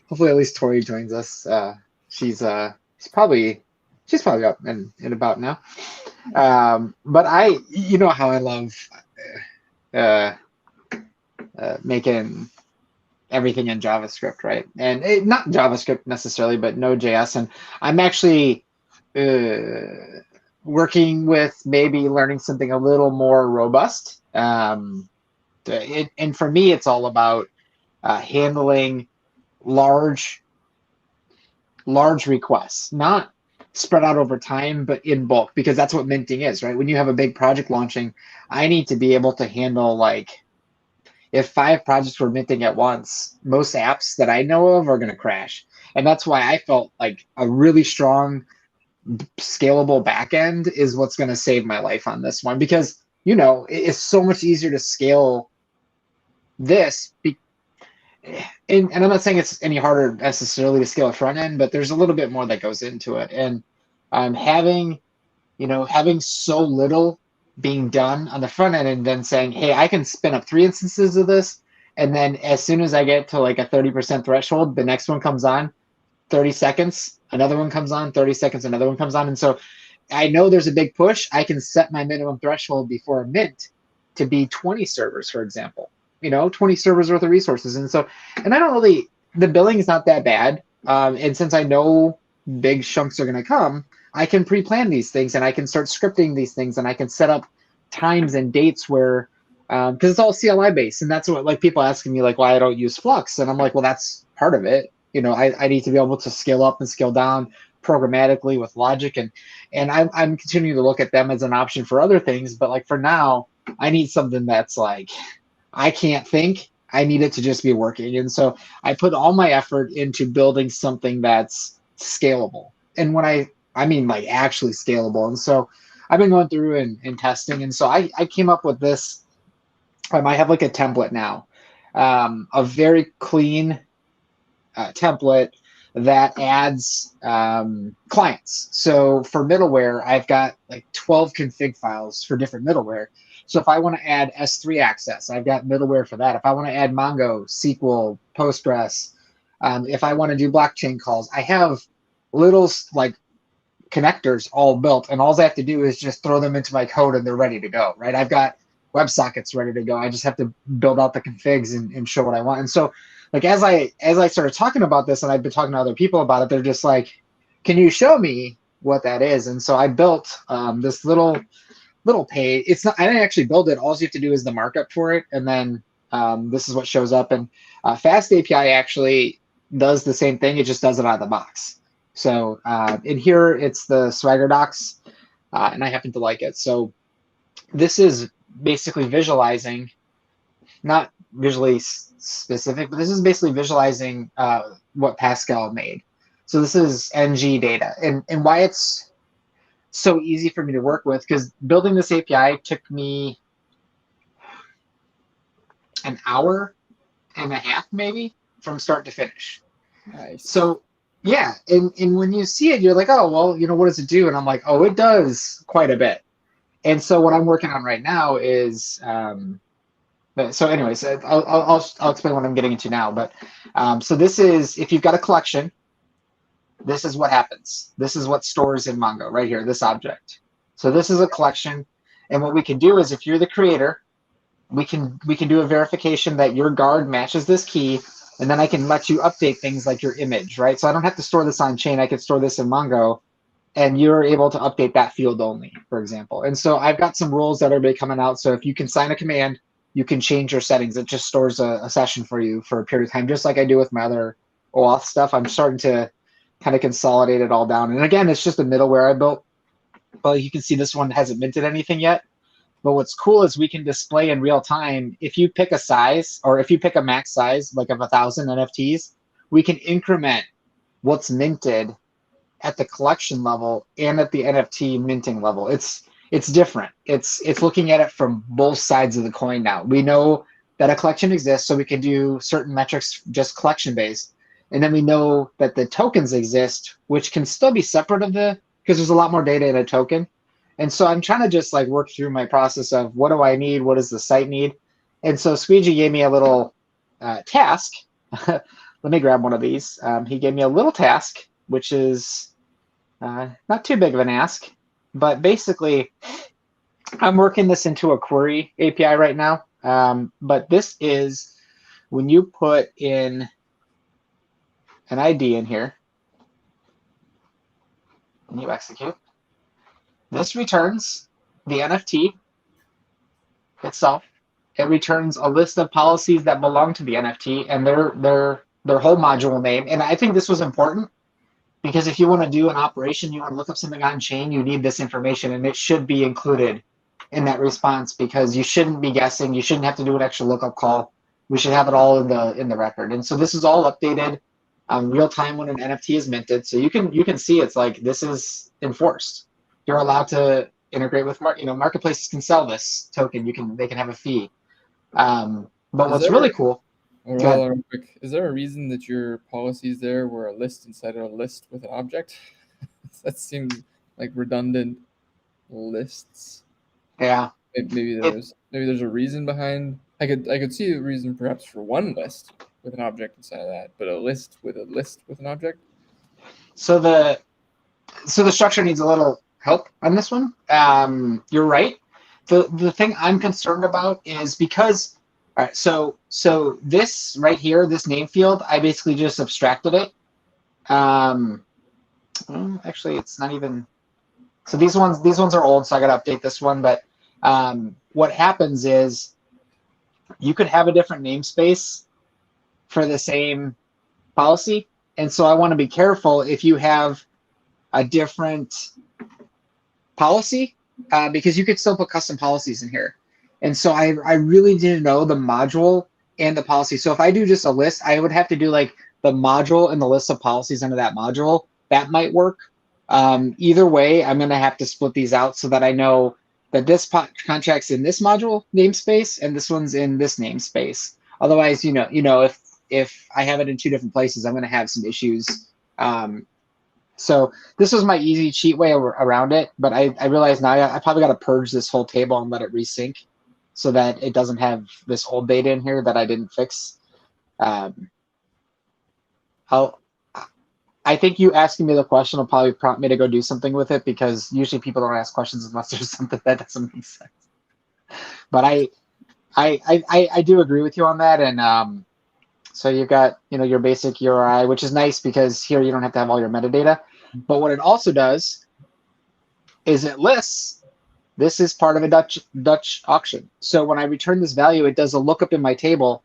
Hopefully, at least Tori joins us. She's she's probably she's probably up and about now. But you know how I love uh, making everything in JavaScript, right? And not JavaScript necessarily, but Node.js. And I'm actually working with maybe learning something a little more robust. And for me, it's all about handling large large requests, not spread out over time, but in bulk, because that's what minting is, right? When you have a big project launching, I need to be able to handle like if 5 projects were minting at once, most apps that I know of are going to crash. And that's why I felt like a really strong, scalable backend is what's going to save my life on this one because, you know, it's so much easier to scale this. And I'm not saying it's any harder necessarily to scale a front end, but there's a little bit more that goes into it. And having, having so little being done on the front end and then saying, hey, I can spin up 3 instances of this. And then as soon as I get to like a 30% threshold, the next one comes on, 30 seconds, another one comes on, 30 seconds, another one comes on. And so I know there's a big push. I can set my minimum threshold before a mint to be 20 servers, for example, 20 servers worth of resources. And so, and I don't really, the billing is not that bad. And since I know big chunks are going to come, I can pre-plan these things and I can start scripting these things and I can set up times and dates where, because it's all CLI based. And that's what like people asking me like why I don't use Flux. And I'm like, well, that's part of it. I need to be able to scale up and scale down programmatically with logic and I'm continuing to look at them as an option for other things, but like for now I need something that's like I can't think, I need it to just be working. And so I put all my effort into building something that's scalable, and when I mean like actually scalable. And so I've been going through and testing, and so I came up with this. I have like a template now, a very clean template that adds clients. So for middleware, I've got like 12 config files for different middleware. So if I want to add S3 access, I've got middleware for that. If I want to add Mongo, SQL, Postgres, if I want to do blockchain calls, I have little like connectors all built, and all I have to do is just throw them into my code and they're ready to go, right? I've got WebSockets ready to go. I just have to build out the configs and show what I want. And so like as I started talking about this and I've been talking to other people about it, they're just like, can you show me what that is? And so I built this little page. It's not, I didn't actually build it. All you have to do is the markup for it. And then this is what shows up. And Fast API actually does the same thing. It just does it out of the box. So in here, it's the Swagger docs, and I happen to like it. So this is basically visualizing, not visually specific, but this is basically visualizing what Pascal made. So this is NG data, and why it's so easy for me to work with, because building this API took me an hour and a half maybe from start to finish. Nice. So yeah, and when you see it, you're like, oh, well, what does it do? And I'm like, oh, it does quite a bit. And so what I'm working on right now is, so anyways, I'll explain what I'm getting into now. But so this is, if you've got a collection, this is what happens. This is what stores in Mongo right here, this object. So this is a collection. And what we can do is if you're the creator, we can do a verification that your guard matches this key, and then I can let you update things like your image, right? So I don't have to store this on chain. I could store this in Mongo, and you're able to update that field only, for example. And so I've got some rules that are coming out. So if you can sign a command, you can change your settings. It just stores a session for you for a period of time, just like I do with my other OAuth stuff. I'm starting to kind of consolidate it all down. And again, it's just a middleware I built. But you can see this one hasn't minted anything yet. But what's cool is we can display in real time, if you pick a size or if you pick a max size, like of 1,000 NFTs, we can increment what's minted at the collection level and at the NFT minting level. It's different. It's looking at it from both sides of the coin now. We know that a collection exists, so we can do certain metrics just collection based. And then we know that the tokens exist, which can still be separate of because there's a lot more data in a token. And so I'm trying to just like work through my process of what do I need? What does the site need? And so Squeegee gave me a little task. let me grab one of these. He gave me a little task, which is not too big of an ask, but basically I'm working this into a query API right now. But this is when you put in an ID in here and you execute, this returns the NFT itself. It returns a list of policies that belong to the NFT and their whole module name. And I think this was important because if you want to do an operation, you want to look up something on chain, you need this information, and it should be included in that response because you shouldn't be guessing. You shouldn't have to do an extra lookup call. We should have it all in the record. And so this is all updated real time when an NFT is minted. So you can see it's like this is enforced. You're allowed to integrate with marketplaces can sell this token. They can have a fee. But what's really cool. Is there a reason that your policies there were a list inside of a list with an object? That seems like redundant lists. Yeah. Maybe there's a reason behind. I could see a reason perhaps for one list with an object inside of that, but a list with an object. So the structure needs a little help on this one. You're right. The thing I'm concerned about is because all right, so this right here, this name field, I basically just abstracted it. Well, actually, it's not even. So these ones are old, so I got to update this one. But what happens is you could have a different namespace for the same policy, and so I want to be careful if you have a different policy because you could still put custom policies in here. And so I really didn't know the module and the policy. So if I do just a list, I would have to do like the module and the list of policies under that module. That might work. Either way, I'm going to have to split these out so that I know that this contract's in this module namespace and this one's in this namespace. Otherwise, if I have it in two different places, I'm going to have some issues. So this was my easy cheat way around it, but I realized now I probably got to purge this whole table and let it resync so that it doesn't have this old data in here that I didn't fix. I think you asking me the question will probably prompt me to go do something with it because usually people don't ask questions unless there's something that doesn't make sense. But I do agree with you on that, and so you've got your basic URI, which is nice because here you don't have to have all your metadata. But what it also does is it lists. This is part of a Dutch auction. So when I return this value, it does a lookup in my table,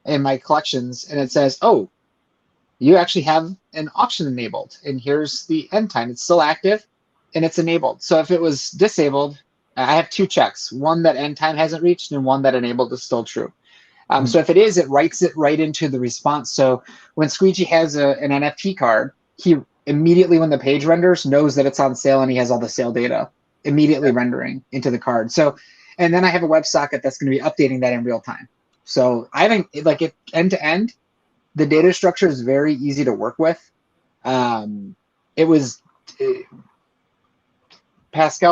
in my collections, and it says, oh, you actually have an auction enabled. And here's the end time. It's still active, and it's enabled. So if it was disabled, I have two checks. One that end time hasn't reached, and one that enabled is still true. So if it is, it writes it right into the response. So when Squeegee has an NFT card, he immediately, when the page renders, knows that it's on sale and he has all the sale data immediately rendering into the card. So, and then I have a WebSocket that's going to be updating that in real time. So I think like it end to end, the data structure is very easy to work with. Pascal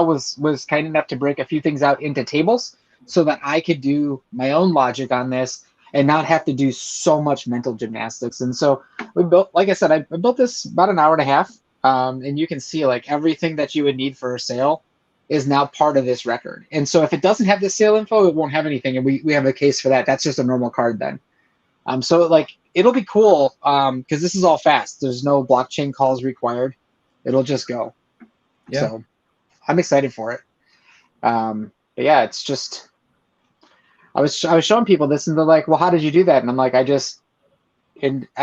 was kind enough to break a few things out into tables so that I could do my own logic on this and not have to do so much mental gymnastics. And so we built, like I said, I built this about an hour and a half. And you can see like everything that you would need for a sale is now part of this record. And so if it doesn't have the sale info, it won't have anything. And we have a case for that. That's just a normal card then. So like it'll be cool because this is all fast. There's no blockchain calls required. It'll just go. Yeah. So I'm excited for it. But yeah, it's just I was showing people this and they're like, well, how did you do that? And I'm like, I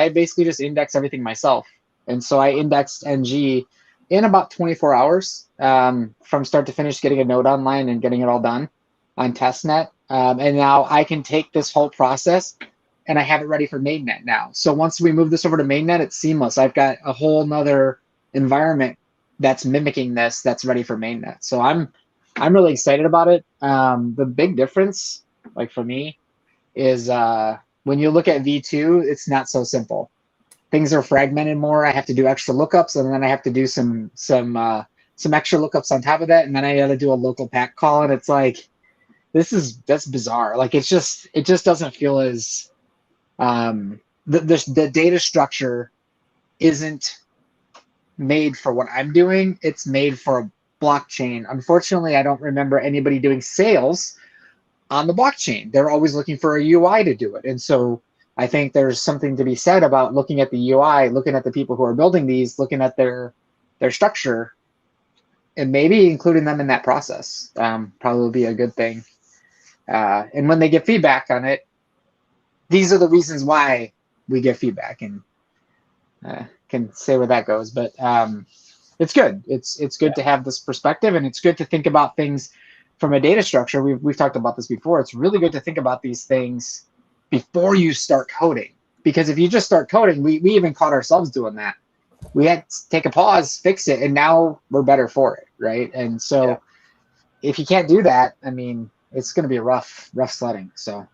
basically just index everything myself. And so I indexed NG in about 24 hours from start to finish, getting a node online and getting it all done on testnet. And now I can take this whole process and I have it ready for mainnet now. So once we move this over to mainnet, it's seamless. I've got a whole nother environment that's mimicking this that's ready for mainnet. So I'm really excited about it. The big difference, like for me, is when you look at V2, it's not so simple. Things are fragmented more. I have to do extra lookups, and then I have to do some extra lookups on top of that, and then I got to do a local pack call, and it's like that's bizarre. Like it just doesn't feel as the data structure isn't made for what I'm doing. It's made for a blockchain. Unfortunately, I don't remember anybody doing sales on the blockchain. They're always looking for a UI to do it. And so I think there's something to be said about looking at the UI, looking at the people who are building these, looking at their structure, and maybe including them in that process. Probably be a good thing. And when they get feedback on it, these are the reasons why we get feedback, and can say where that goes. But it's good. It's good to have this perspective, and it's good to think about things from a data structure. We've talked about this before. It's really good to think about these things before you start coding, because if you just start coding, we even caught ourselves doing that. We had to take a pause, fix it, and now we're better for it, right? And so if you can't do that, I mean, it's going to be a rough sledding. So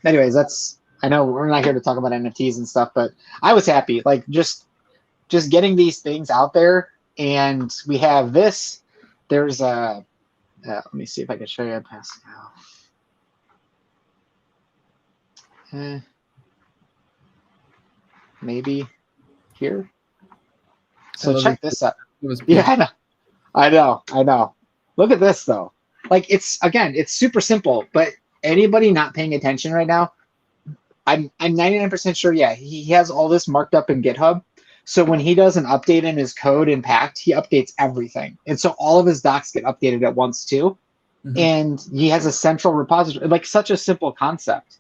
anyways, I know we're not here to talk about NFTs and stuff, but I was happy, like just getting these things out there. And we have this. There's a let me see if I can show you Pascal. Maybe here. So check this out. Yeah, I know. Look at this though. Like it's super simple, but anybody not paying attention right now, I'm 99% sure. Yeah, he has all this marked up in GitHub. So when he does an update in his code in Pact, he updates everything, and so all of his docs get updated at once too. Mm-hmm. And he has a central repository, like such a simple concept,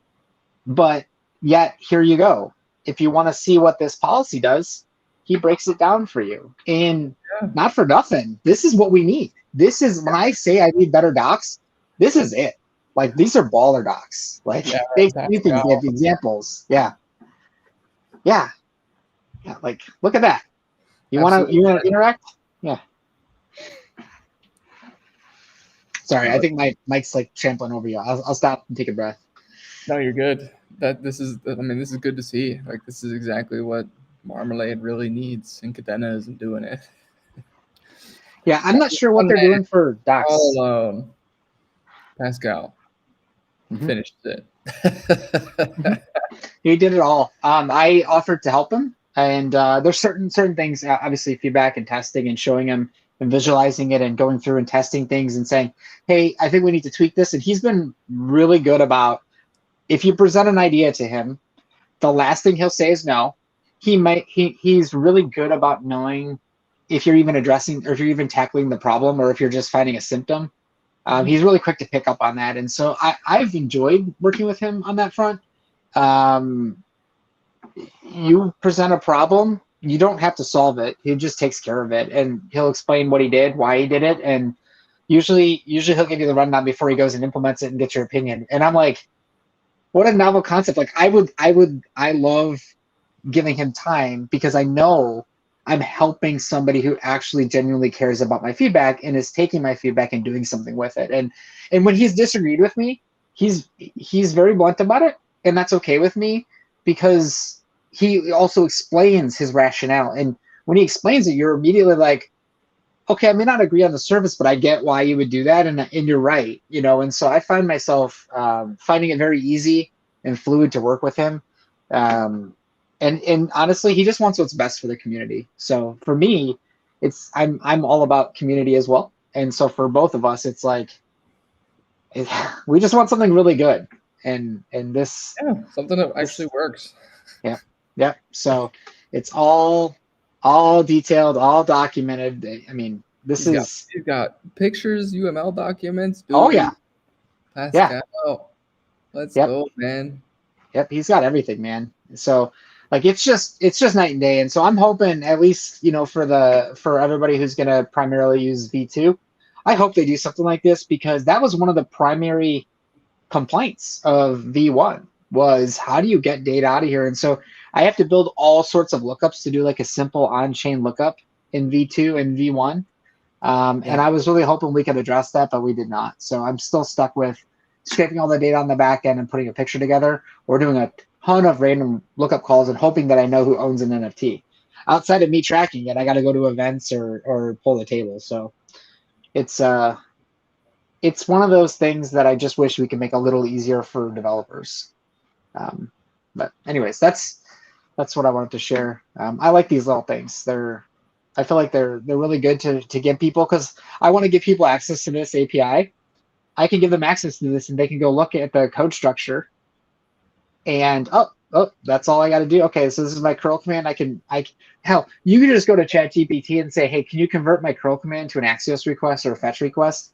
but yet here you go. If you want to see what this policy does, he breaks it down for you, and not for nothing. This is what we need. This is when I say I need better docs. This is it. Like these are baller docs. Like they have examples. Yeah. Like look at that. You want to interact? Yeah. Sorry, I think my mic's like trampling over you. I'll stop and take a breath. No, you're good. This is good to see. Like this is exactly what Marmalade really needs, and Kadena isn't doing it. Yeah, I'm not sure what they're doing for docs. All alone. Pascal finished it. He did it all. I offered to help him, and there's certain things, obviously feedback and testing and showing him and visualizing it and going through and testing things and saying, hey, I think we need to tweak this. And he's been really good about, if you present an idea to him, the last thing he'll say is no. He's really good about knowing if you're even addressing, or if you're even tackling the problem, or if you're just finding a symptom. He's really quick to pick up on that. And so I've enjoyed working with him on that front. You present a problem, you don't have to solve it. He just takes care of it, and he'll explain what he did, why he did it. And usually he'll give you the rundown before he goes and implements it and gets your opinion. And I'm like, what a novel concept. Like I love giving him time, because I know I'm helping somebody who actually genuinely cares about my feedback and is taking my feedback and doing something with it. And when he's disagreed with me, he's very blunt about it, and that's okay with me, because he also explains his rationale. And when he explains it, you're immediately like, okay, I may not agree on the surface, but I get why you would do that, and you're right, you know. And so I find myself finding it very easy and fluid to work with him. And honestly, he just wants what's best for the community. So for me, I'm all about community as well. And so for both of us, it's like we just want something really good, and this something that actually works. Yeah. So it's all detailed, all documented. I mean, he's got pictures, UML documents. Yeah. Pascal. Let's go, man. Yep, he's got everything, man. So like it's just night and day. And so I'm hoping, at least, you know, for everybody who's gonna primarily use V2, I hope they do something like this, because that was one of the primary complaints of V1 was, how do you get data out of here? And so I have to build all sorts of lookups to do like a simple on-chain lookup in V2 and V1. And I was really hoping we could address that, but we did not. So I'm still stuck with scraping all the data on the back end and putting a picture together, or doing a ton of random lookup calls and hoping that I know who owns an NFT. Outside of me tracking it, I got to go to events or pull the table. So it's one of those things that I just wish we could make a little easier for developers. But anyways, that's what I wanted to share. I like these little things. I feel like they're really good to give people, because I want to give people access to this API. I can give them access to this, and they can go look at the code structure, and that's all I got to do. Okay, so this is my curl command. Hell, you can just go to ChatGPT and say, hey, can you convert my curl command to an Axios request or a fetch request?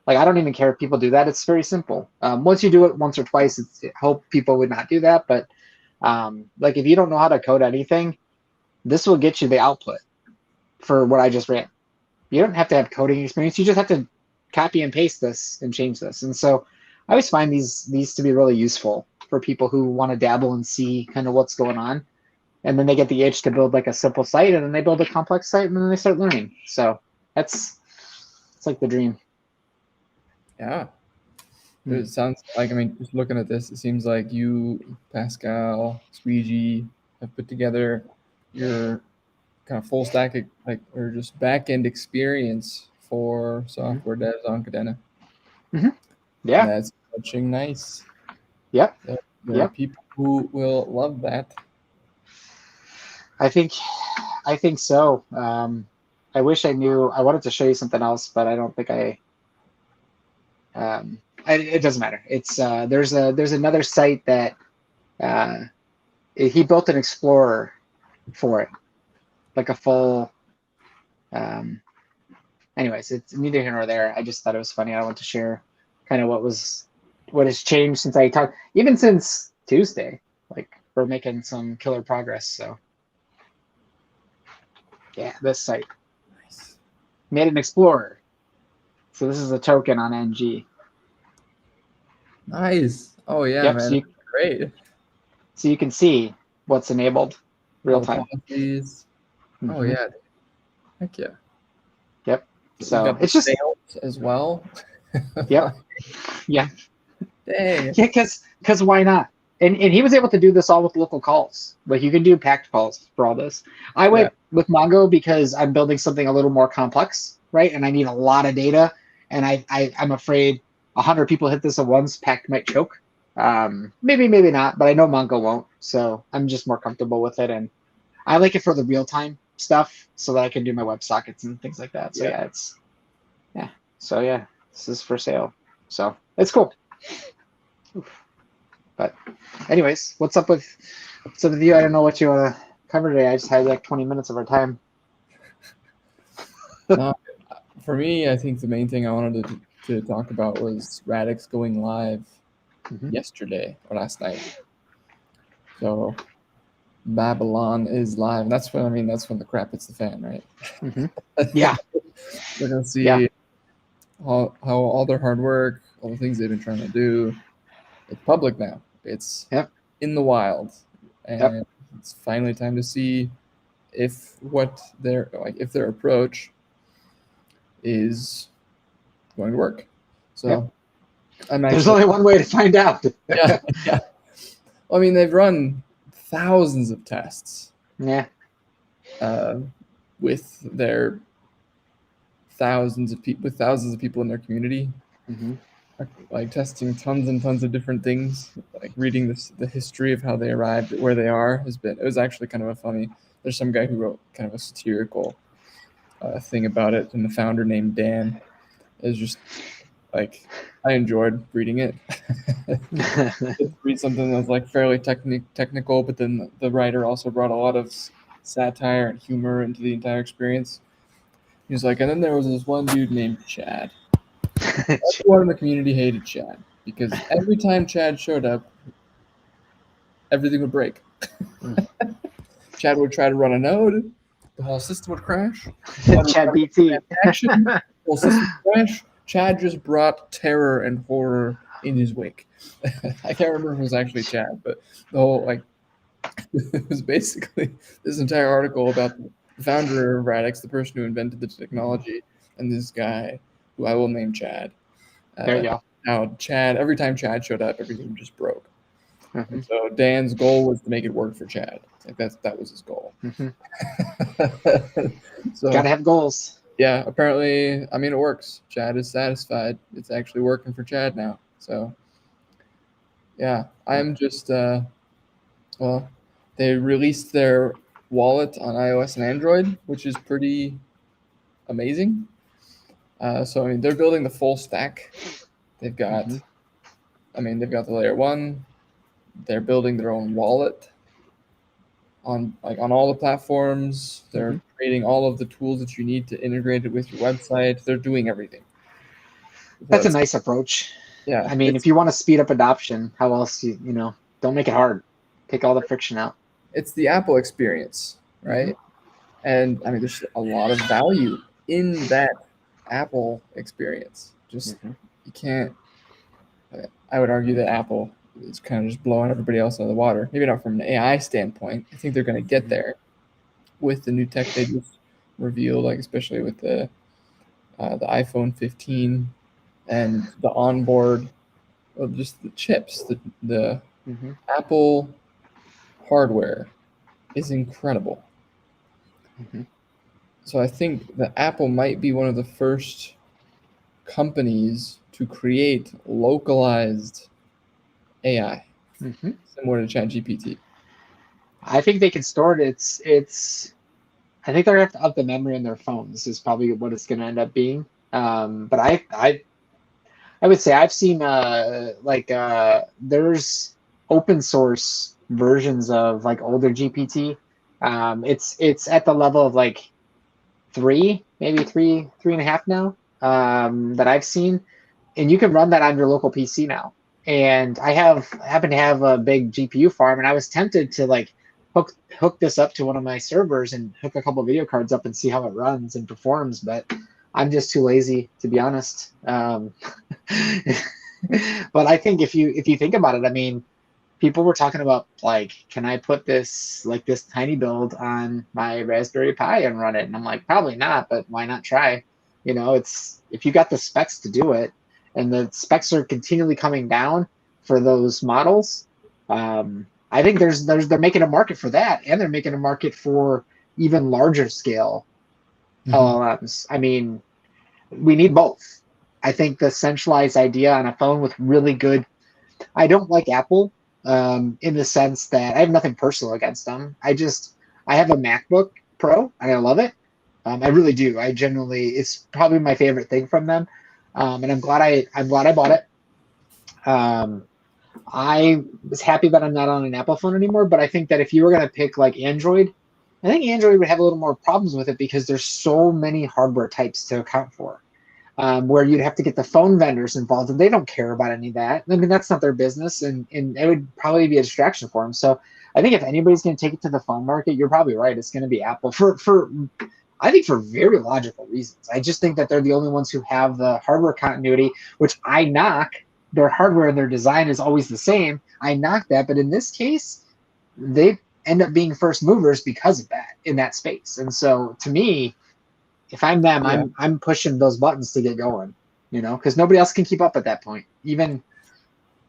Like, I don't even care if people do that. It's very simple. Once you do it once or twice, I hope people would not do that. But like, if you don't know how to code anything, this will get you the output for what I just ran. You don't have to have coding experience. You just have to copy and paste this and change this. And so I always find these to be really useful for people who want to dabble and see kind of what's going on. And then they get the itch to build like a simple site, and then they build a complex site, and then they start learning. So it's like the dream. Yeah. It sounds like, I mean, just looking at this, it seems like you, Pascal, Squeegee have put together your kind of full stack, like, or just back end experience for software devs on Kadena. Yeah. And that's touching nice. Yep. There are people who will love that. I think so. I wish I knew. I wanted to show you something else, but I don't think it doesn't matter. It's there's another site that he built an Explorer for it, like a full. Anyways, it's neither here nor there. I just thought it was funny. I want to share kind of what has changed since I talked, even since Tuesday. Like, we're making some killer progress. So yeah, this site. Nice. Made an Explorer. So this is a token on NG. Nice. Oh yeah, Yep, man. Great. So you can see what's enabled real time. Mm-hmm. Oh yeah. Heck yeah. Yep. So it's just as well. Yep. Yeah. Dang. Yeah, because why not? And he was able to do this all with local calls. Like, you can do packed calls for all this. I went with Mongo because I'm building something a little more complex, right? And I need a lot of data. And I'm afraid 100 people hit this at once, packed might choke. Maybe not, but I know Mongo won't. So I'm just more comfortable with it. And I like it for the real time stuff so that I can do my WebSockets and things like that. So So this is for sale. So it's cool. But anyways, what's up with you? I don't know what you want to cover today. I just had like 20 minutes of our time. For me, I think the main thing I wanted to talk about was Radix going live yesterday or last night. So Babylon is live. And that's when the crap hits the fan, right? Yeah. We're gonna see how all their hard work, all the things they've been trying to do. It's public now. It's in the wild, and it's finally time to see if their approach is going to work. So there's only one way to find out. Yeah. Well, I mean, they've run thousands of tests. Yeah. With their thousands of people in their community. Like testing tons and tons of different things, like reading the history of how they arrived at where they are it was actually kind of a funny. There's some guy who wrote kind of a satirical thing about it, and the founder named Dan is just like, I enjoyed reading it. Read something that's like fairly technical, but then the writer also brought a lot of satire and humor into the entire experience. He's like, and then there was this one dude named Chad. Everyone in the community hated Chad because every time Chad showed up, everything would break. Chad would try to run a node, the whole system would crash. Chad BT. The whole system would crash. Chad just brought terror and horror in his wake. I can't remember if it was actually Chad, but the whole it was basically this entire article about the founder of Radix, the person who invented the technology, and this guy who I will name Chad. There you go. Now Chad, every time Chad showed up, everything just broke. So Dan's goal was to make it work for Chad. Like that was his goal. So gotta have goals. Yeah, apparently, I mean, it works. Chad is satisfied. It's actually working for Chad now. So yeah, I'm just Well, they released their wallet on iOS and Android, which is pretty amazing. So I mean, they're building the full stack. They've got, they've got the layer 1. They're building their own wallet on all the platforms. They're creating all of the tools that you need to integrate it with your website. They're doing everything. That's a nice approach. Yeah. I mean, if you want to speed up adoption, how else don't make it hard. Take all the friction out. It's the Apple experience, right? And I mean, there's a lot of value in that Apple experience. Just you can't. I would argue that Apple is kind of just blowing everybody else out of the water. Maybe not from an AI standpoint. I think they're going to get there with the new tech they just revealed, like especially with the iPhone 15 and the onboard, or just the chips. The Apple hardware is incredible. So I think that Apple might be one of the first companies to create localized AI, similar to ChatGPT. I think they can store it. I think they're gonna have to up the memory in their phones is probably what it's gonna end up being. But I would say I've seen there's open source versions of like older GPT. It's at the level of like 3, maybe 3.5 now, that I've seen, and you can run that on your local PC now. And I happen to have a big GPU farm, and I was tempted to like hook this up to one of my servers and hook a couple video cards up and see how it runs and performs, but I'm just too lazy, to be honest. But I think if you think about it, I mean, people were talking about like, can I put this tiny build on my Raspberry Pi and run it? And I'm like, probably not, but why not try? It's if you got the specs to do it, and the specs are continually coming down for those models. I think they're making a market for that, and they're making a market for even larger scale LLMs. I mean, we need both. I think the centralized idea on a phone with really good. I don't like Apple in the sense that I have nothing personal against them. I have a MacBook Pro and I love it. I really do. It's probably my favorite thing from them, and I'm glad I bought it. I was happy that I'm not on an Apple phone anymore, but I think that if you were going to pick like Android, I think Android would have a little more problems with it because there's so many hardware types to account for, where you'd have to get the phone vendors involved, and they don't care about any of that. I mean, that's not their business, and it would probably be a distraction for them. So I think if anybody's going to take it to the phone market, you're probably right. It's going to be Apple I think for very logical reasons. I just think that they're the only ones who have the hardware continuity, which I knock. Their hardware and their design is always the same. I knock that, but in this case, they end up being first movers because of that in that space. And so, to me, if I'm them, I'm pushing those buttons to get going. Because nobody else can keep up at that point. Even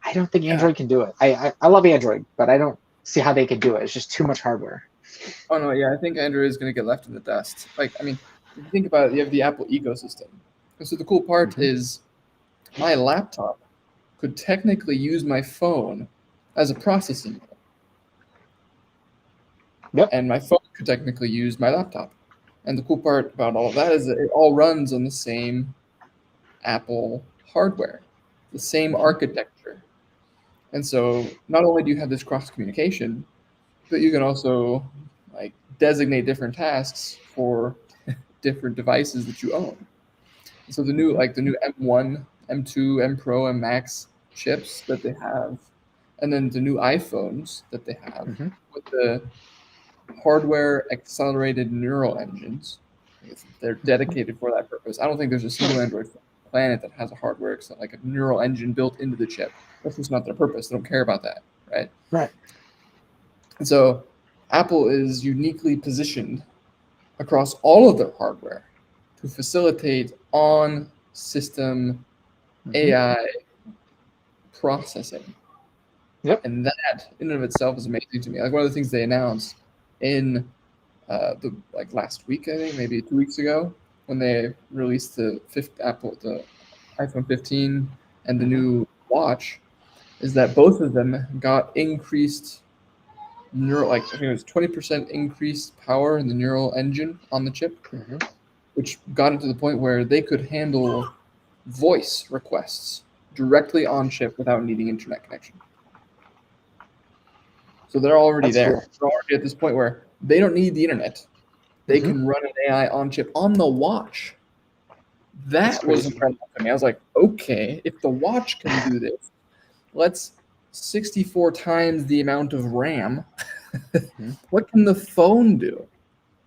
I don't think Android can do it. I love Android, but I don't see how they can do it. It's just too much hardware. Oh no, yeah, I think Android is going to get left in the dust. Like, I mean, if you think about it, you have the Apple ecosystem. And so the cool part is my laptop could technically use my phone as a processing unit. Yep. And my phone could technically use my laptop. And the cool part about all of that is that it all runs on the same Apple hardware, the same architecture. And so not only do you have this cross communication, but you can also like designate different tasks for different devices that you own. So the new M1, M2, M Pro, M Max chips that they have, and then the new iPhones that they have with the hardware accelerated neural engines. They're dedicated for that purpose. I don't think there's a single Android planet that has a hardware like a neural engine built into the chip. That's just not their purpose. They don't care about that, right? Right. And so Apple is uniquely positioned across all of their hardware to facilitate on-system AI processing. Yep. And that in and of itself is amazing to me. Like one of the things they announced in the last week, I think maybe 2 weeks ago, when they released the iPhone 15 and the new watch, is that both of them got increased like I think it was 20% increased power in the neural engine on the chip, which got it to the point where they could handle voice requests directly on chip without needing internet connection. So they're already That's there. cool. They're already at this point where they don't need the internet. They can run an AI on chip on the watch. That was incredible to me. I was like, okay, if the watch can do this, let's 64 times the amount of RAM. What can the phone do?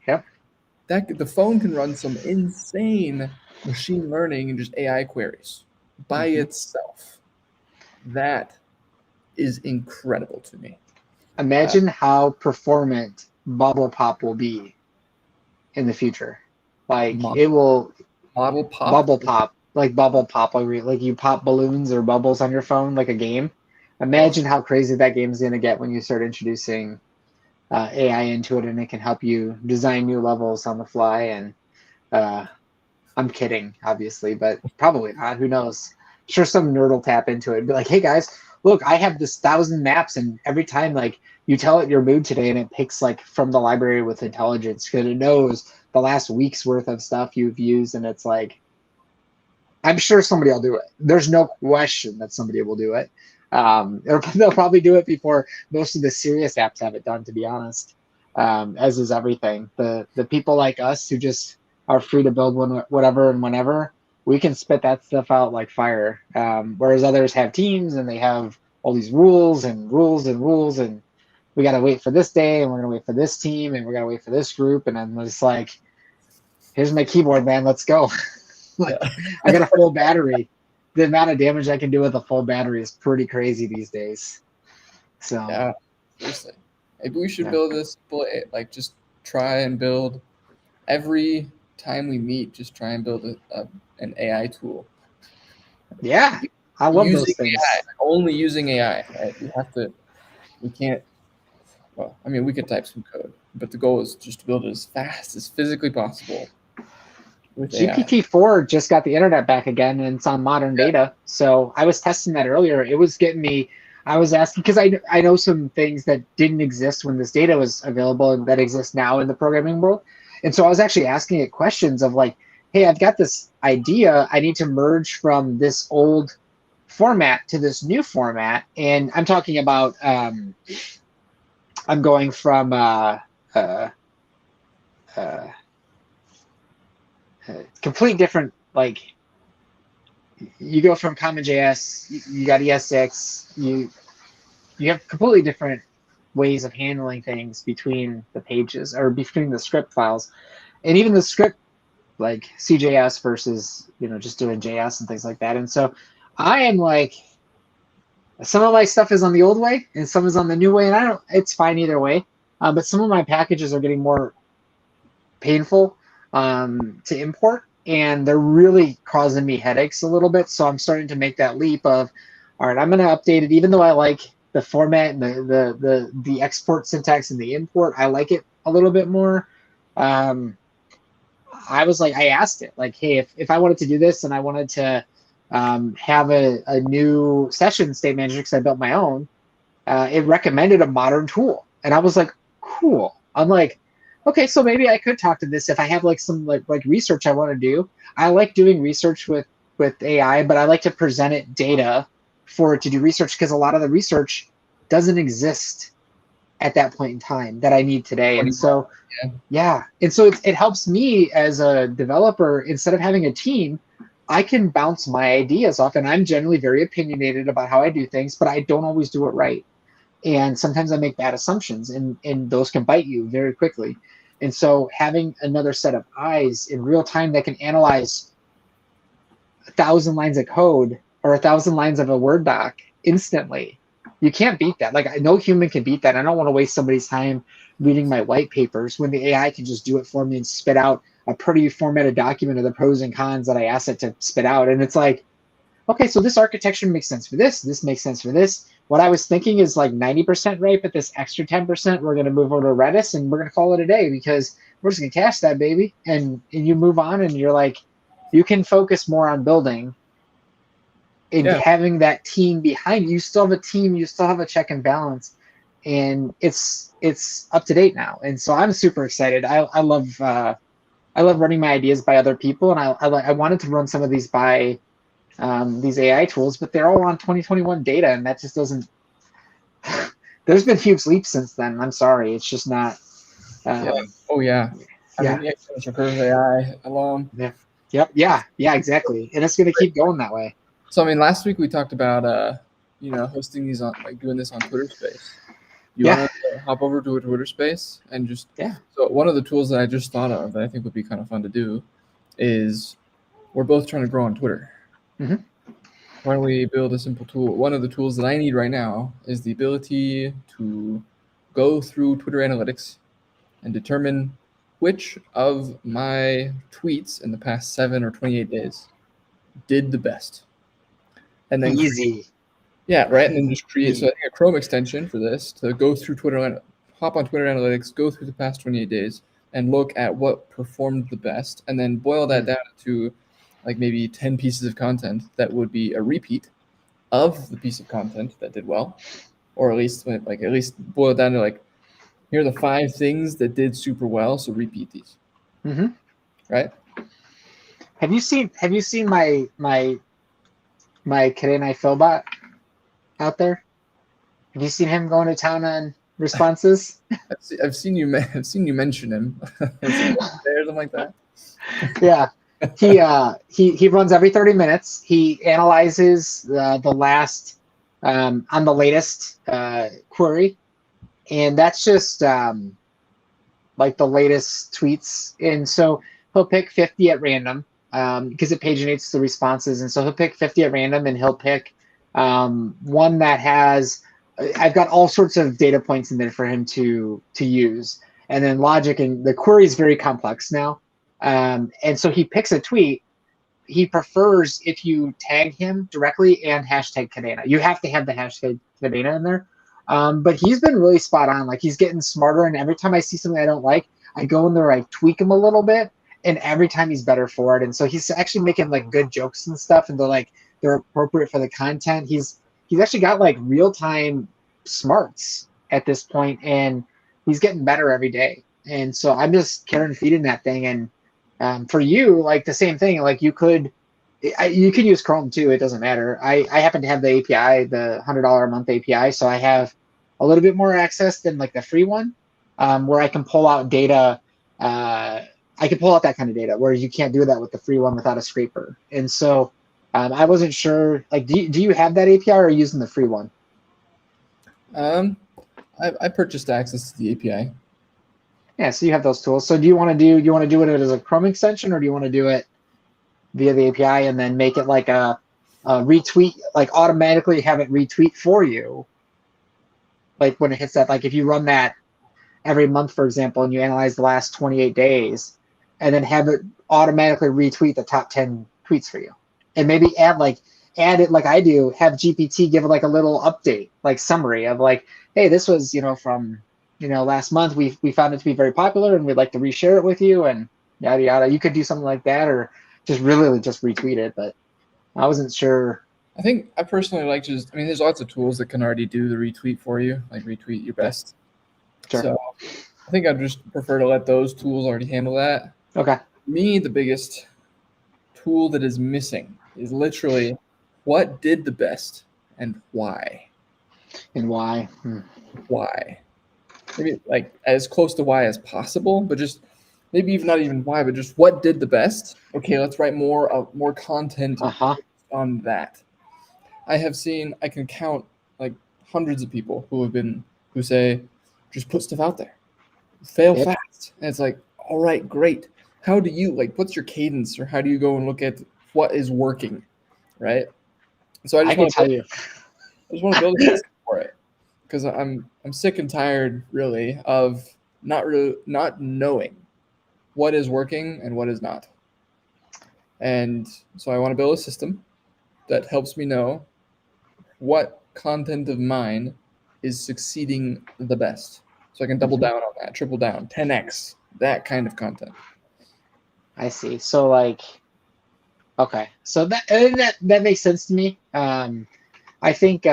Yep. The phone can run some insane machine learning and just AI queries by itself. That is incredible to me. Imagine how performant Bubble Pop will be in the future. Like it will Bubble Pop, like Bubble Pop, like you pop balloons or bubbles on your phone, like a game. Imagine how crazy that game is going to get when you start introducing AI into it, and it can help you design new levels on the fly. And I'm kidding, obviously, but probably not. Who knows? Sure, some nerd will tap into it and be like, "Hey guys, look, I have this 1,000 maps, and every time like you tell it your mood today, and it picks like from the library with intelligence because it knows the last week's worth of stuff you've used, and it's like." I'm sure somebody will do it. There's no question that somebody will do it. They'll probably do it before most of the serious apps have it done, to be honest, as is everything. The people like us who just are free to build whatever and whenever, we can spit that stuff out like fire. Whereas others have teams and they have all these rules, and we got to wait for this day, and we're going to wait for this team, and we're going to wait for this group. And I'm just like, here's my keyboard, man. Let's go. Like, I got a full battery. The amount of damage I can do with a full battery is pretty crazy these days. So yeah, seriously. Maybe we should build this, like just try and build every time we meet, just try and build an AI tool. Yeah, I love those things. AI, only using AI. Right? We can't, well, I mean, we could type some code, but the goal is just to build it as fast as physically possible. GPT-4 just got the internet back again, and it's on modern data. So I was testing that earlier. It was getting me. I was asking because I know some things that didn't exist when this data was available and that exist now in the programming world. And so I was actually asking it questions of like, hey, I've got this idea. I need to merge from this old format to this new format. And I'm talking about, I'm going from complete different, like you go from CommonJS, you got ES6, you have completely different ways of handling things between the pages or between the script files, and even the script like CJS versus just doing JS and things like that. And so I am like, some of my stuff is on the old way and some is on the new way, and it's fine either way. But some of my packages are getting more painful to import, and they're really causing me headaches a little bit. So I'm starting to make that leap of, all right, I'm going to update it, even though I like the format and the export syntax and the import. I like it a little bit more. I was like, I asked it like, hey, if I wanted to do this and I wanted to have a new session state manager because I built my own, it recommended a modern tool, and I was like, cool. I'm like, okay, so maybe I could talk to this if I have like some like research I want to do. I like doing research with AI, but I like to present it data for it to do research because a lot of the research doesn't exist at that point in time that I need today. And so, yeah. And so it helps me as a developer, instead of having a team, I can bounce my ideas off, and I'm generally very opinionated about how I do things, but I don't always do it right. And sometimes I make bad assumptions, and those can bite you very quickly. And so having another set of eyes in real time that can analyze 1,000 lines of code or 1,000 lines of a Word doc instantly, you can't beat that. Like, no human can beat that. I don't want to waste somebody's time reading my white papers when the AI can just do it for me and spit out a pretty formatted document of the pros and cons that I asked it to spit out. And it's like, okay, so this architecture makes sense for this. This makes sense for this. What I was thinking is like 90% right, but this extra 10%, we're going to move over to Redis and we're going to call it a day because we're just going to cache that baby. And you move on, and you're like, you can focus more on building and having that team behind you. You still have a team. You still have a check and balance. and it's up to date now. And so I'm super excited. I love running my ideas by other people, and I wanted to run some of these by these AI tools, but they're all on 2021 data, and that just doesn't. There's been huge leaps since then. I'm sorry, it's just not. Yeah. Oh yeah. I Yeah. mean, the exponential curve of AI alone. Yeah. Yep. Yeah. Yeah. Exactly. And it's going to keep going that way. So I mean, last week we talked about hosting these on, like, doing this on Twitter Space. You Yeah. want to hop over to a Twitter Space and just Yeah. So one of the tools that I just thought of that I think would be kind of fun to do is we're both trying to grow on Twitter. Mhm. Why don't we build a simple tool? One of the tools that I need right now is the ability to go through Twitter analytics and determine which of my tweets in the past 7 or 28 days did the best. And then Easy. Yeah, right. And then just create Easy. so I think a Chrome extension for this to go through Twitter, hop on Twitter Analytics, go through the past 28 days, and look at what performed the best, and then boil that down to like maybe 10 pieces of content that would be a repeat of the piece of content that did well, or at least boil it down to like, here are the 5 things that did super well, so repeat these. Mm-hmm. Right. Have you seen my Kadena Philbot out there? Have you seen him going to town on responses? I've seen you mention him. Something like that. Yeah. He runs every 30 minutes. He analyzes the last on the latest query, and that's just like the latest tweets. And so he'll pick 50 at random because it paginates the responses. And so he'll pick 50 at random, and he'll pick one that has. I've got all sorts of data points in there for him to use, and then logic, and the query is very complex now. And so he picks a tweet. He prefers if you tag him directly and hashtag Kadena. You have to have the hashtag Kadena in there. But he's been really spot on. Like, he's getting smarter, and every time I see something I don't like, I go in there, I tweak him a little bit, and every time he's better for it. And so he's actually making like good jokes and stuff, and they're appropriate for the content. He's actually got like real time smarts at this point, and he's getting better every day. And so I'm just carrying and feeding that thing. And for you, like the same thing, like you could use Chrome too. It doesn't matter. I happen to have the API, the $100 a month API, so I have a little bit more access than like the free one, where I can pull out data. I can pull out that kind of data, whereas you can't do that with the free one without a scraper. And so I wasn't sure. Like, do you have that API, or are you using the free one? I purchased access to the API. Yeah, so you have those tools. So do you want to do it as a Chrome extension, or do you want to do it via the API and then make it like a retweet, like automatically have it retweet for you? Like when it hits that, like if you run that every month, for example, and you analyze the last 28 days, and then have it automatically retweet the top 10 tweets for you. And maybe add it like I do, have GPT give it like a little update, like summary of like, hey, this was, from, last month, we found it to be very popular, and we'd like to reshare it with you, and yada, yada. You could do something like that, or just really just retweet it, but I wasn't sure. I think I personally like there's lots of tools that can already do the retweet for you, like retweet your best. Sure. So I think I'd just prefer to let those tools already handle that. Okay. Me, the biggest tool that is missing is literally what did the best and why. And why? Why? Maybe like as close to why as possible, but just maybe even not even why, but just what did the best. Okay, let's write more content on that. I can count like hundreds of people who say, just put stuff out there, fail fast. And it's like, all right, great. How do you what's your cadence, or how do you go and look at what is working, right? So I just want to build a system for it, because I'm sick and tired really of not knowing what is working and what is not. And so I want to build a system that helps me know what content of mine is succeeding the best, so I can double down on that, triple down, 10x, that kind of content. I see. So okay, so that makes sense to me. I think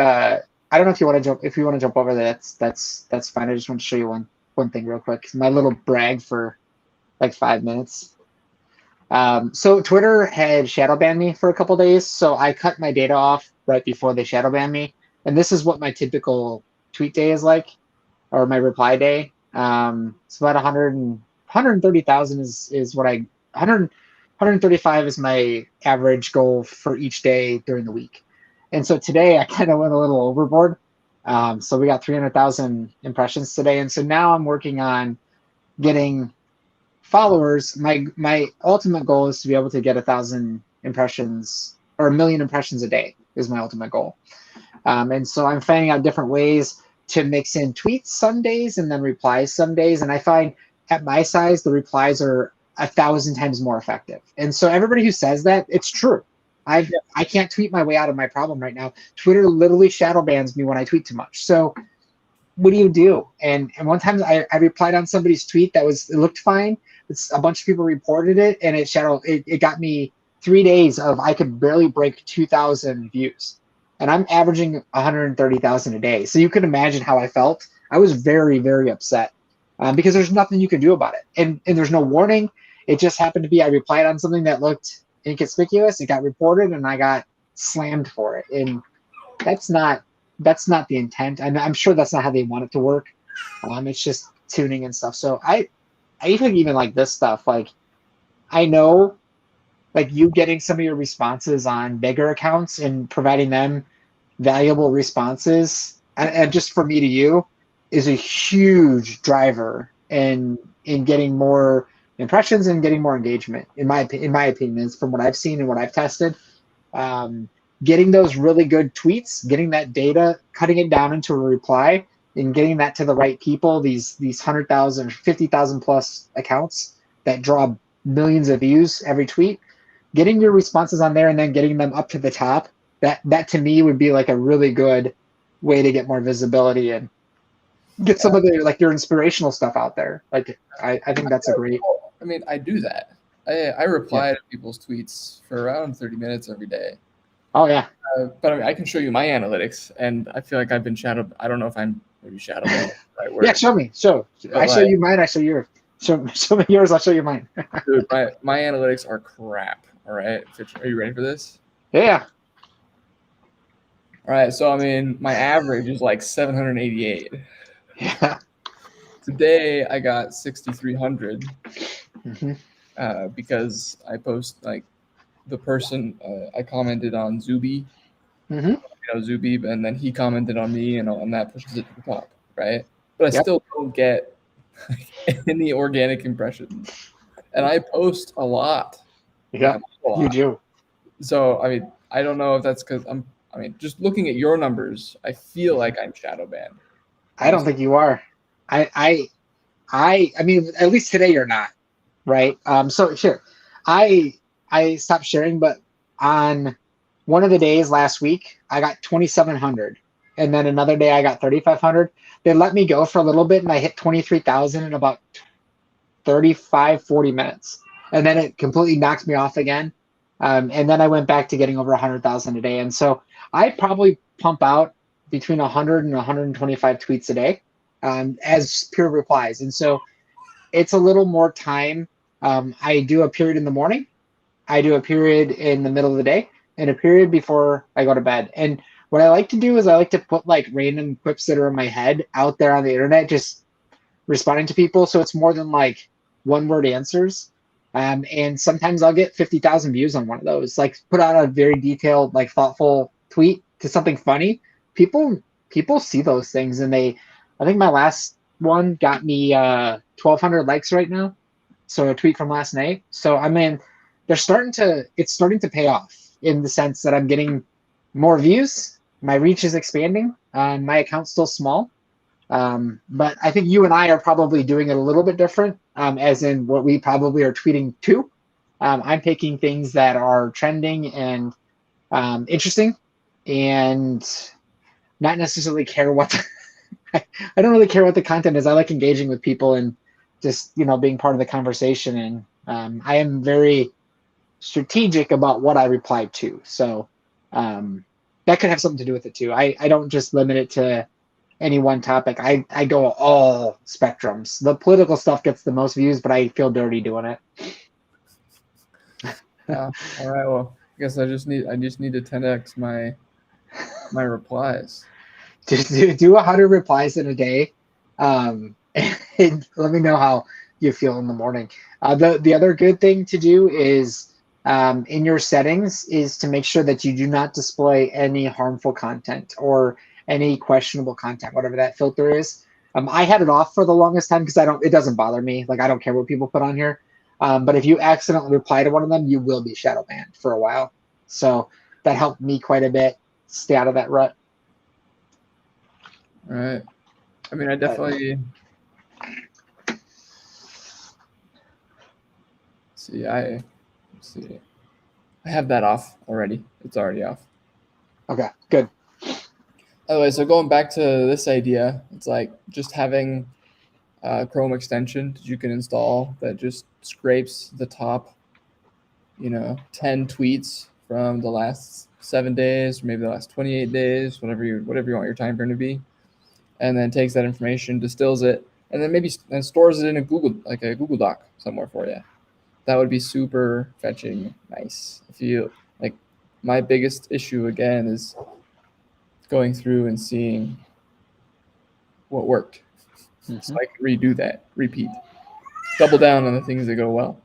I don't know if you want to jump over there. That's fine. I just want to show you one thing real quick. My little brag for like 5 minutes. So Twitter had shadow banned me for a couple days, so I cut my data off right before they shadow banned me. And this is what my typical tweet day is like, or my reply day. It's about 130,000 is what 135 is my average goal for each day during the week. And so today I kind of went a little overboard. So we got 300,000 impressions today. And so now I'm working on getting followers. My ultimate goal is to be able to get 1,000 impressions or 1 million impressions a day is my ultimate goal. And so I'm finding out different ways to mix in tweets some days and then replies some days. And I find at my size, the replies are 1,000 times more effective. And so everybody who says that, it's true. I can't tweet my way out of my problem right now. Twitter literally shadow bans me when I tweet too much. So what do you do? And one time I replied on somebody's tweet it looked fine. A bunch of people reported it, and it got me 3 days of I could barely break 2,000 views. And I'm averaging 130,000 a day. So you can imagine how I felt. I was very, very upset because there's nothing you can do about it. And there's no warning. It just happened to be I replied on something that looked inconspicuous. It got reported, and I got slammed for it. And that's not the intent. I'm sure that's not how they want it to work. It's just tuning and stuff. So I even like this stuff. Like I know, like you getting some of your responses on bigger accounts and providing them valuable responses, and just for me to you, is a huge driver in getting more impressions and getting more engagement. In my opinion, is from what I've seen and what I've tested. Getting those really good tweets, getting that data, cutting it down into a reply, and getting that to the right people, these 100,000, 50,000 plus accounts that draw millions of views every tweet, getting your responses on there and then getting them up to the top, that to me would be like a really good way to get more visibility and get some of your inspirational stuff out there. Like I think that's a great. I mean, I do that. I reply to people's tweets for around 30 minutes every day. Oh yeah. But I mean, I can show you my analytics, and I feel like I've been shadowed. I don't know if I'm maybe shadowed. Right word. Yeah, show me. I show you mine. I show yours. Show me yours. I'll show you mine. Dude, my analytics are crap. All right, are you ready for this? Yeah. All right, so I mean, my average is like 788. Yeah. Today I got 6,300 because I post like the person I commented on Zuby, Zuby, and then he commented on me, and that pushes it to the top, right? But I still don't get any organic impressions, and I post a lot. Yeah, you do. So I mean, I don't know if that's because just looking at your numbers, I feel like I'm shadow banned. I don't think you are. I mean, at least today you're not, right? So sure, I stopped sharing, but on one of the days last week, I got 2,700, and then another day I got 3,500. They let me go for a little bit, and I hit 23,000 in about 35, 40 minutes, and then it completely knocked me off again. And then I went back to getting over 100,000 a day, and so I probably pump out between 100 and 125 tweets a day as pure replies, and so it's a little more time. I do a period in the morning, I do a period in the middle of the day, and a period before I go to bed. And what I like to do is I like to put like random quips that are in my head out there on the internet, just responding to people. So it's more than like one-word answers. And sometimes I'll get 50,000 views on one of those. Like put out a very detailed, like thoughtful tweet to something funny. People see those things, and I think my last one got me 1,200 likes right now. So a tweet from last night. So I mean, it's starting to pay off in the sense that I'm getting more views. My reach is expanding. My account's still small. But I think you and I are probably doing it a little bit different, as in what we probably are tweeting to. I'm taking things that are trending and interesting, and not necessarily care what I don't really care what the content is. I like engaging with people and just being part of the conversation. And I am very strategic about what I reply to. So that could have something to do with it too. I don't just limit it to any one topic. I go all spectrums. The political stuff gets the most views, but I feel dirty doing it. All right. Well, I guess I just need to 10x my replies. Just do 100 replies in a day, and let me know how you feel in the morning. The other good thing to do is in your settings is to make sure that you do not display any harmful content or any questionable content, whatever that filter is. I had it off for the longest time because it doesn't bother me. Like I don't care what people put on here. But if you accidentally reply to one of them, you will be shadow banned for a while. So that helped me quite a bit stay out of that rut. All right. I mean, I definitely see. I have that off already. It's already off. Okay, good. By the way, so going back to this idea, it's like just having a Chrome extension that you can install that just scrapes the top, 10 tweets from the last 7 days, or maybe the last 28 days, whatever you want your time frame to be, and then takes that information, distills it, and then maybe stores it in a Google Doc somewhere for you. That would be super fetching nice. If you like, my biggest issue again is going through and seeing what worked. Mm-hmm. So I can redo that, repeat, double down on the things that go well.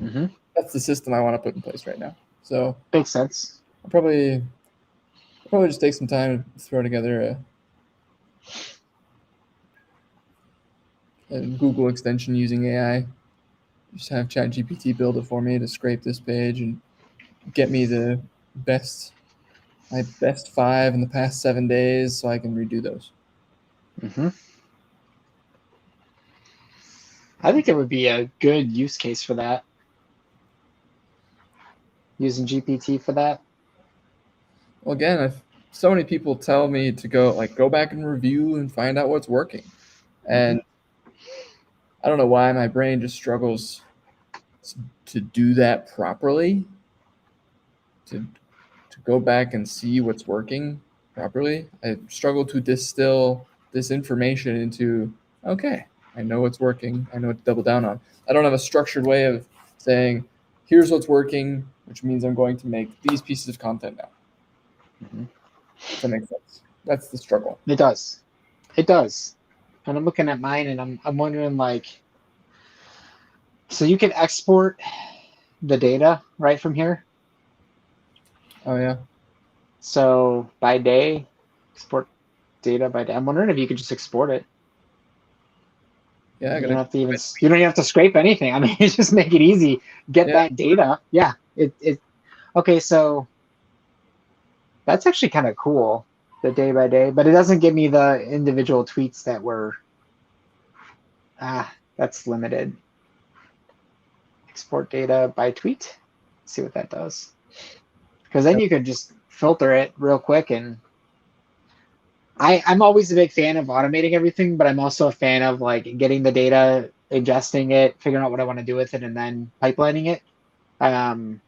Mm-hmm. That's the system I want to put in place right now. So makes sense. I'll probably just take some time to throw together a Google extension using AI. Just have ChatGPT build it for me to scrape this page and get me my best 5 in the past 7 days, so I can redo those. Mm-hmm. I think it would be a good use case for that. Using GPT for that. Well, again, so many people tell me to go back and review and find out what's working, and I don't know why my brain just struggles to do that properly. To go back and see what's working properly, I struggle to distill this information into, okay, I know what's working, I know what to double down on. I don't have a structured way of saying, here's what's working, which means I'm going to make these pieces of content now. Mm-hmm. Does that make sense? That's the struggle. It does. And I'm looking at mine and I'm wondering, like, so you can export the data right from here? Oh, yeah. So by day, export data by day. I'm wondering if you could just export it. Yeah, you don't even have to scrape anything. I mean, just make it easy. Get that data. Yeah. Okay, so that's actually kind of cool, the day by day, but it doesn't give me the individual tweets that were that's limited. Export data by tweet. Let's see what that does. Because then you could just filter it real quick. And I'm always a big fan of automating everything, but I'm also a fan of like getting the data, ingesting it, figuring out what I want to do with it, and then pipelining it. And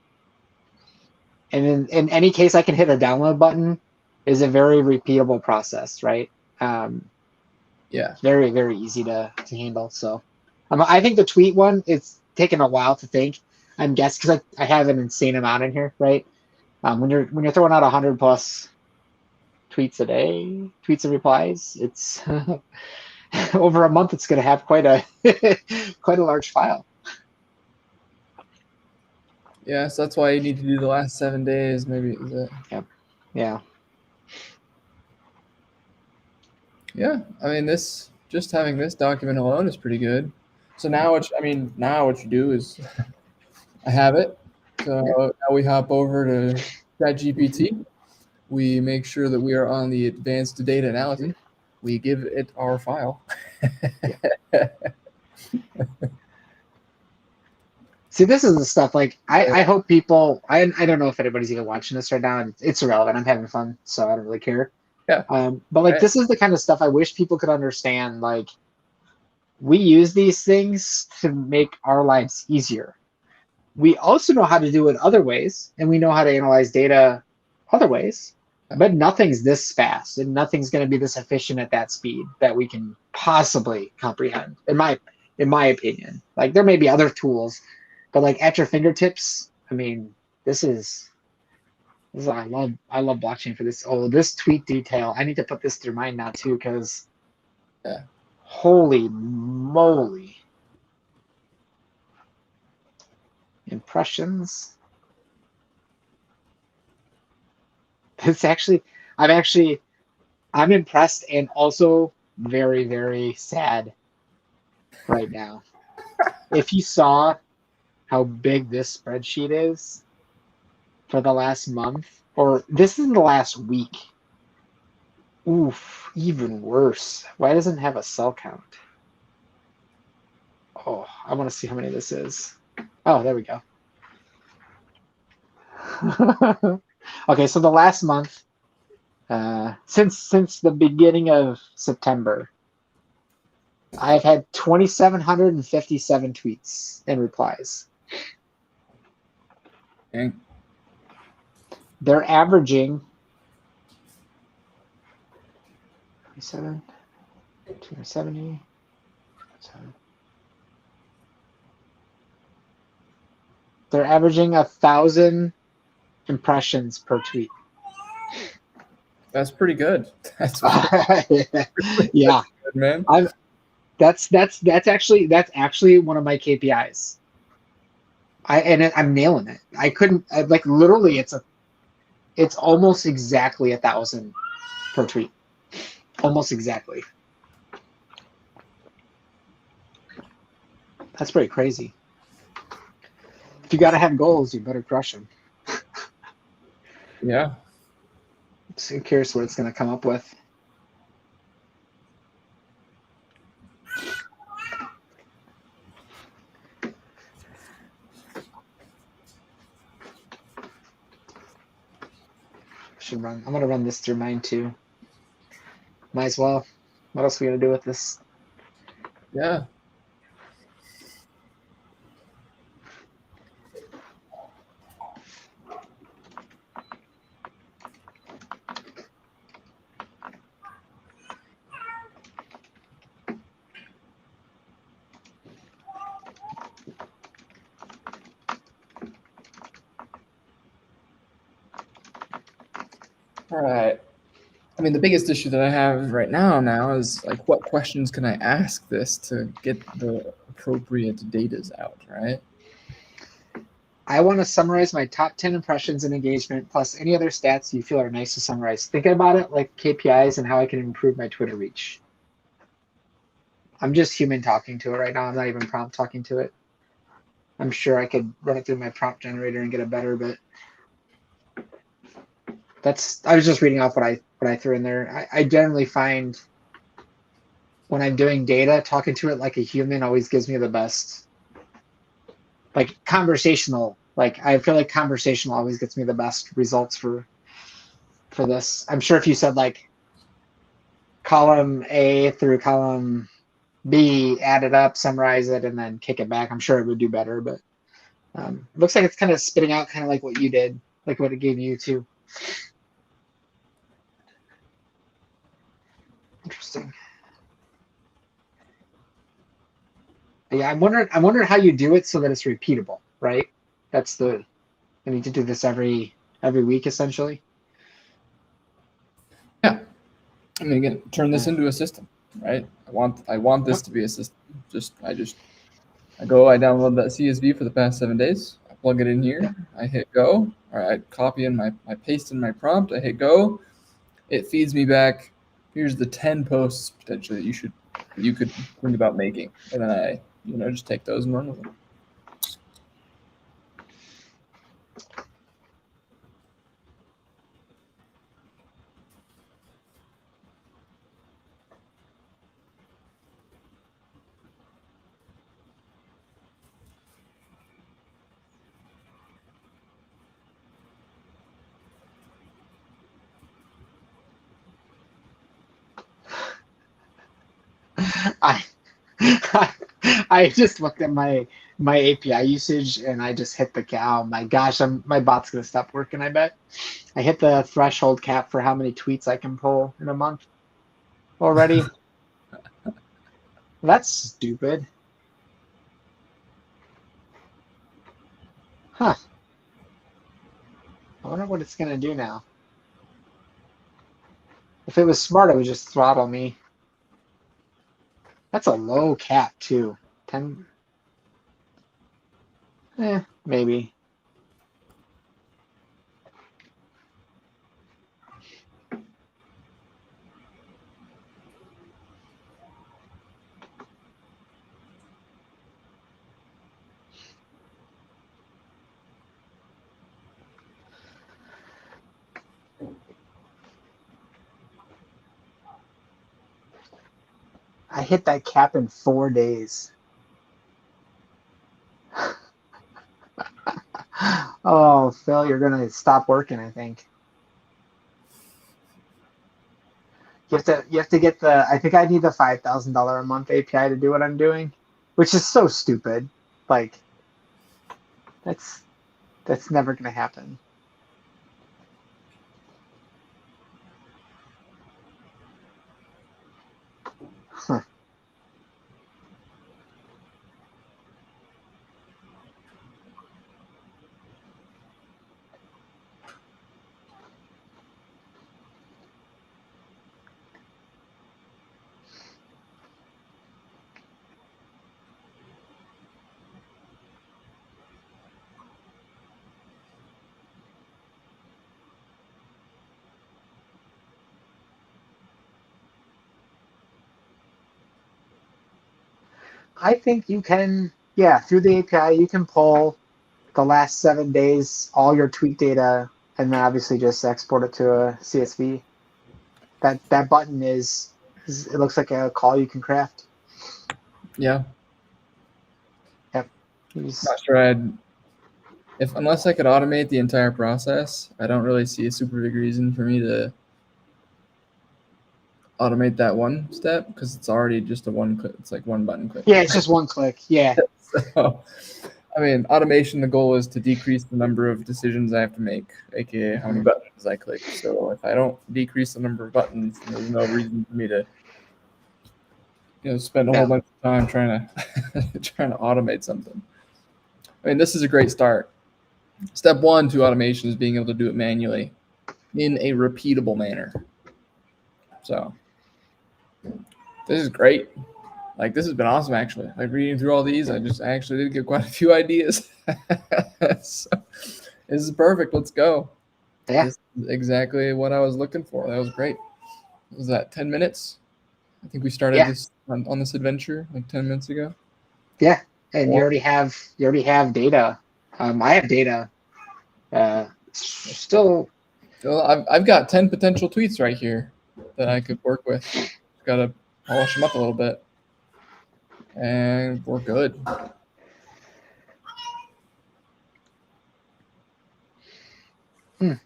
in any case, I can hit a download button. Is a very repeatable process, right? Yeah. Very, very easy to handle. So I think the tweet one, it's taken a while to think. I'm guessing because I have an insane amount in here, right? When you're throwing out 100 plus tweets a day, tweets and replies, it's over a month. It's going to have quite a large file. Yeah, so that's why you need to do the last 7 days, maybe. Yep. Yeah. Yeah, I mean, just having this document alone is pretty good. So now what you do is I have it. So now we hop over to ChatGPT. We make sure that we are on the advanced data analysis. We give it our file. See, this is the stuff like I hope people. I don't know if anybody's even watching this right now. It's irrelevant. I'm having fun, so I don't really care. Yeah. But like this is the kind of stuff I wish people could understand. Like we use these things to make our lives easier. We also know how to do it other ways, and we know how to analyze data other ways. But nothing's this fast, and nothing's going to be this efficient at that speed that we can possibly comprehend. In my opinion, like there may be other tools, but like at your fingertips. I mean, this is I love blockchain for this. Oh, this tweet detail. I need to put this through mine now too, because holy moly. Impressions. It's actually I'm impressed and also very, very sad right now. If you saw how big this spreadsheet is for the last month, or this is the last week. Oof, even worse. Why doesn't it have a cell count? Oh, I want to see how many this is. Oh, there we go. Okay, so the last month, since the beginning of September, I've had 2,757 tweets and replies. Okay. They're averaging 27, 270. They're averaging 1,000 impressions per tweet. That's pretty good. That's yeah, good, man. That's actually one of my KPIs. I'm nailing it. I couldn't like literally. It's almost exactly 1,000 per tweet. Almost exactly. That's pretty crazy. If you got to have goals, you better crush them. Yeah. I'm curious what it's going to come up with. I'm going to run this through mine too. Might as well. What else are we going to do with this? Yeah. All right. I mean, the biggest issue that I have right now is like, what questions can I ask this to get the appropriate datas out, right? I want to summarize my top 10 impressions and engagement, plus any other stats you feel are nice to summarize. Thinking about it like KPIs and how I can improve my Twitter reach. I'm just human talking to it right now. I'm not even prompt talking to it. I'm sure I could run it through my prompt generator and get it better, but I was just reading off what I threw in there. I generally find when I'm doing data, talking to it like a human always gives me the best. Like conversational, like I feel like conversational always gets me the best results for this. I'm sure if you said like column A through column B, add it up, summarize it, and then kick it back, I'm sure it would do better. But it looks like it's kind of spitting out kind of like what you did, like what it gave you too. Interesting. Yeah, I'm wondering how you do it so that it's repeatable, right? That's I need to do this every week essentially. Yeah. I mean, again, turn this into a system, right? I want this to be a system. I download that CSV for the past 7 days. I plug it in here. I hit go. All right, copy in I paste in my prompt. I hit go. It feeds me back. Here's the 10 posts potentially that you could think about making, and then I just take those and run with them. I just looked at my API usage and I just hit the cow. My gosh, my bot's gonna stop working, I bet. I hit the threshold cap for how many tweets I can pull in a month already. That's stupid. Huh. I wonder what it's gonna do now. If it was smart, it would just throttle me. That's a low cap too. 10. Maybe. I hit that cap in 4 days. Oh, Phil, you're gonna stop working, I think. You have to get the, I think I need the $5,000 a month API to do what I'm doing, which is so stupid. Like that's never gonna happen. Huh. I think you can, yeah, through the API, you can pull the last 7 days, all your tweet data, and then obviously just export it to a CSV. That button is it looks like a call you can craft. Yeah. Yep. Not sure unless I could automate the entire process, I don't really see a super big reason for me to automate that one step because it's already just a one click. It's like one button click. Yeah, it's just one click. Yeah. So, I mean, automation, the goal is to decrease the number of decisions I have to make, aka how many buttons I click. So if I don't decrease the number of buttons, there's no reason for me to, spend a whole bunch of time trying to automate something. I mean, this is a great start. Step one to automation is being able to do it manually in a repeatable manner. So this is great. Like, this has been awesome, actually. Like, reading through all these, I actually did get quite a few ideas. So, this is perfect. Let's go. Yeah. This is exactly what I was looking for. That was great. Was that 10 minutes? I think we started this on this adventure like 10 minutes ago. Yeah, and you already have data. I have data. Still. So I've got 10 potential tweets right here that I could work with. Got to polish them up a little bit. And we're good. I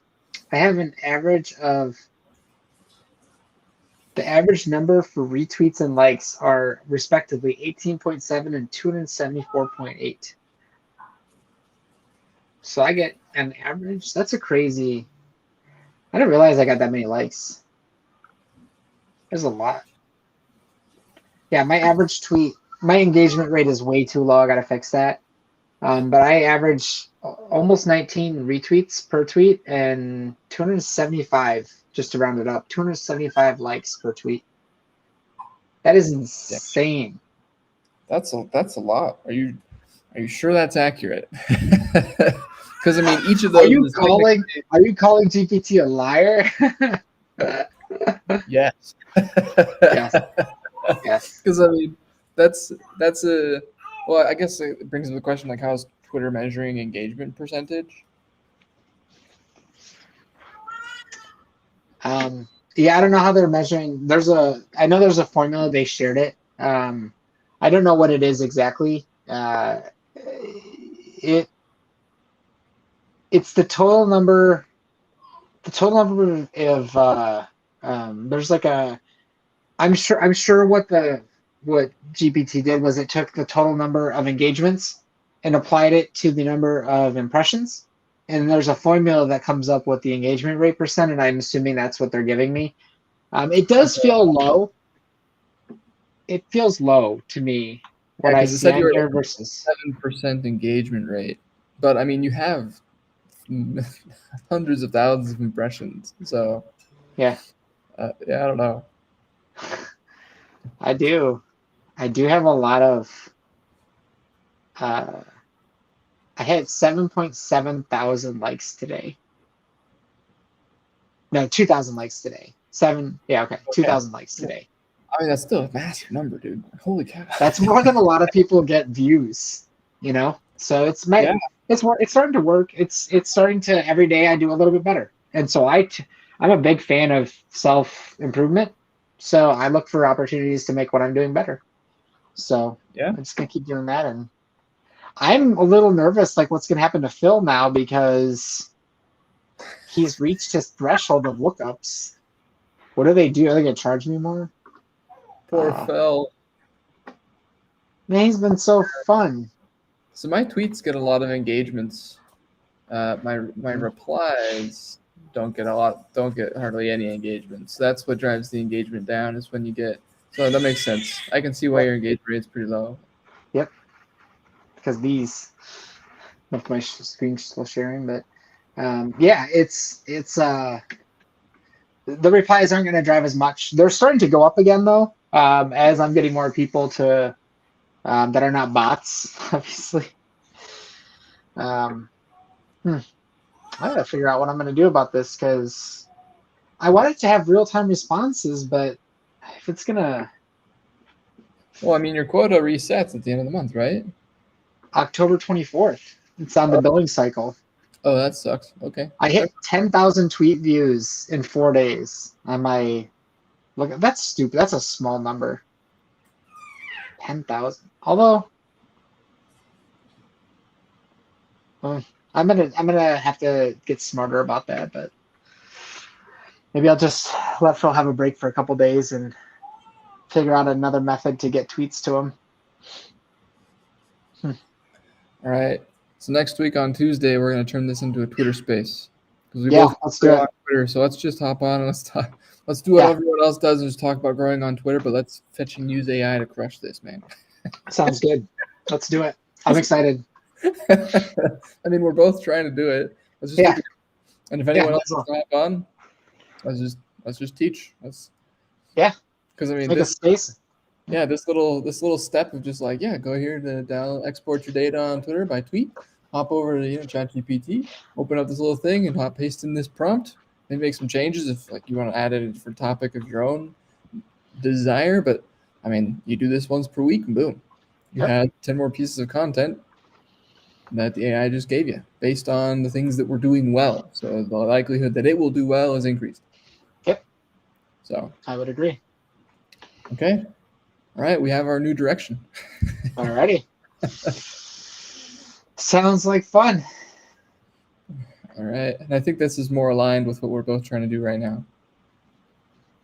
have an average of, the average number for retweets and likes are respectively 18.7 and 274.8. So I get an average. That's a crazy. I didn't realize I got that many likes. There's a lot. Yeah, my average tweet, my engagement rate is way too low. I gotta fix that. But I average almost 19 retweets per tweet and 275, just to round it up, 275 likes per tweet. That is insane. That's a lot. Are you sure that's accurate? Because I mean, each of those. Are you calling GPT a liar? Yes. Yes. Yes. Because I mean, that's a, well, I guess it brings up the question, like, how's Twitter measuring engagement percentage? Yeah, I don't know how they're measuring. I know there's a formula, they shared it. I don't know what it is exactly. It's the total number of there's like a, I'm sure what the what GPT did was it took the total number of engagements and applied it to the number of impressions. And there's a formula that comes up with the engagement rate percent, and I'm assuming that's what they're giving me. It does feel low. It feels low to me, what I because it see said on you were here like versus 7% engagement rate, but I mean you have hundreds of thousands of impressions, so yeah. yeah, I don't know. I do have a lot of. I had 7.7 thousand likes today. No, 2,000 likes today. Okay, 2,000 likes today. I mean that's still a massive number, dude. Holy cow! That's more than a lot of people get views. So it's starting to work. It's starting to, every day I do a little bit better, and so I'm a big fan of self improvement. So I look for opportunities to make what I'm doing better. So Yeah. I'm just gonna keep doing that, and I'm a little nervous, like what's gonna happen to Phil now, because he's reached his threshold of lookups. What do they do? Are they gonna charge me more? Poor Phil. Man, he's been so fun. So my tweets get a lot of engagements. My replies don't get hardly any engagements. So that's what drives the engagement down, is when you get. So that makes sense. I can see why your engagement rate's pretty low. Yep. Because with my screen still sharing, but yeah, it's the replies aren't going to drive as much. They're starting to go up again though, as I'm getting more people to that are not bots, obviously. I gotta figure out what I'm going to do about this, because I want it to have real-time responses, but if it's gonna. Well, I mean, your quota resets at the end of the month, right? October 24th. It's on the billing cycle. Oh, that sucks. Okay. I hit 10,000 tweet views in 4 days on my. Look, that's stupid. That's a small number. 10,000. Although, I'm gonna have to get smarter about that. But maybe I'll just let Phil have a break for a couple days and figure out another method to get tweets to him. All right. So next week on Tuesday, we're gonna turn this into a Twitter space, because we Yeah, both let's do grow it. on Twitter. So let's just hop on and let's talk. Let's do what everyone else does and just talk about growing on Twitter. But let's fetch and use AI to crush this, man. Sounds good. Let's do it. I'm excited. I mean, we're both trying to do it. Let's just do it. And if anyone else wants to hop on, let's just teach. Because I mean, make a space. Yeah, this little step of just like, go here to export your data on Twitter by tweet, hop over to ChatGPT, open up this little thing and paste in this prompt, maybe make some changes if like you want to add it for topic of your own desire. But I mean, you do this once per week and boom, you had 10 more pieces of content that the AI just gave you based on the things that we're doing well. So the likelihood that it will do well is increased. Yep. So I would agree. Okay. All right, we have our new direction. Alrighty. Sounds like fun. All right, and I think this is more aligned with what we're both trying to do right now.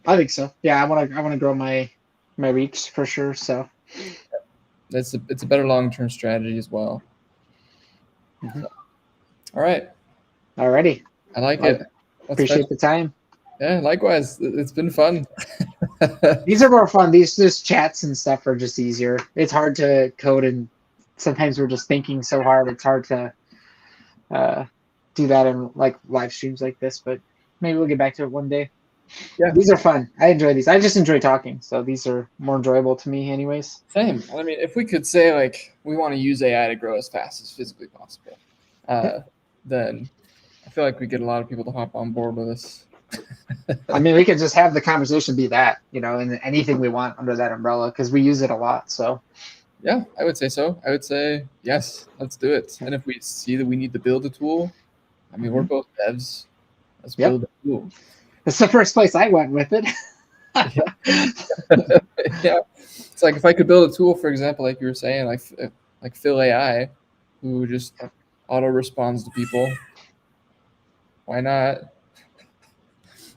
I think so. Yeah, I want to grow my reach for sure. So it's a better long-term strategy as well. So, all right. Alrighty. I like it. Appreciate the time. Yeah, likewise. It's been fun. These are more fun. These chats and stuff are just easier. It's hard to code, and sometimes we're just thinking so hard. It's hard to do that in like live streams like this. But maybe we'll get back to it one day. Yeah, these are fun. I enjoy these. I just enjoy talking, so these are more enjoyable to me, anyways. Same. I mean, if we could say like we want to use AI to grow as fast as physically possible, then I feel like we get a lot of people to hop on board with us. I mean, we could just have the conversation be that, and anything we want under that umbrella, because we use it a lot. So, yeah, I would say so. I would say yes, let's do it. And if we see that we need to build a tool, I mean, we're both devs. Let's build a tool. It's the first place I went with it. Yeah, it's like if I could build a tool, for example, like you were saying, like Phil AI, who just auto responds to people. Why not?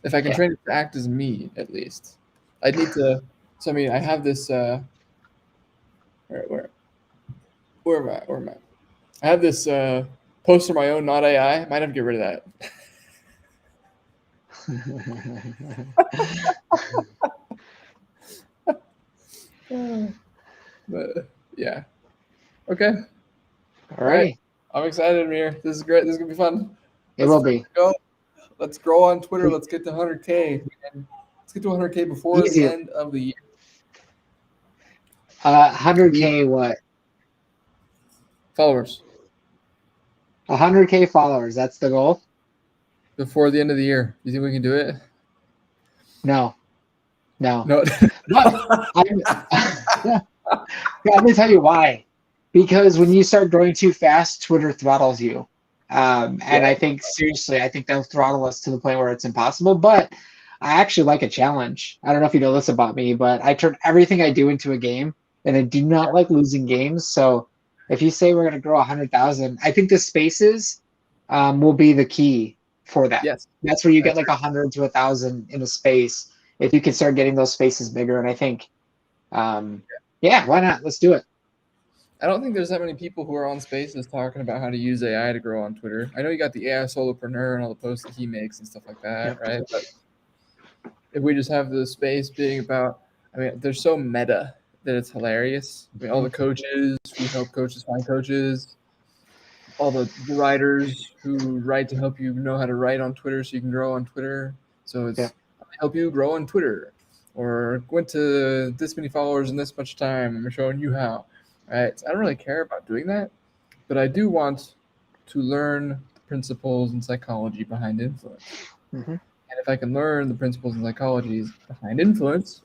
If I can train it to act as me, at least. I'd need to. So I mean, I have this All right, where am I? Where am I? I have this poster of my own, not AI. Might have to get rid of that. But yeah. Okay. All right. I'm excited, Amir. This is great. This is gonna be fun. It will be. Go. Let's grow on Twitter. Let's get to 100K. Let's get to 100K before Easy. the end of the year. 100K what? Followers. 100K followers. That's the goal? Before the end of the year. You think we can do it? No. No. But let me tell you why. Because when you start growing too fast, Twitter throttles you. And I think, seriously, I think they'll throttle us to the point where it's impossible. But I actually like a challenge. I don't know if you know this about me, but I turn everything I do into a game, and I do not like losing games. So if you say we're going to grow 100,000, I think the spaces will be the key for that. Yes. That's where you get like 100 to 1,000 in a space. If you can start getting those spaces bigger, and I think, yeah, why not? Let's do it. I don't think there's that many people who are on Spaces talking about how to use AI to grow on Twitter. I know you got the AI solopreneur and all the posts that he makes and stuff like that, right? But if we just have the space being about, I mean, they're so meta that it's hilarious. I mean, all the coaches who help coaches find coaches, all the writers who write to help you know how to write on Twitter so you can grow on Twitter. So it's help you grow on Twitter, or went to this many followers in this much time. I'm showing you how. Right? So I don't really care about doing that, but I do want to learn the principles and psychology behind influence. And if I can learn the principles and psychologies behind influence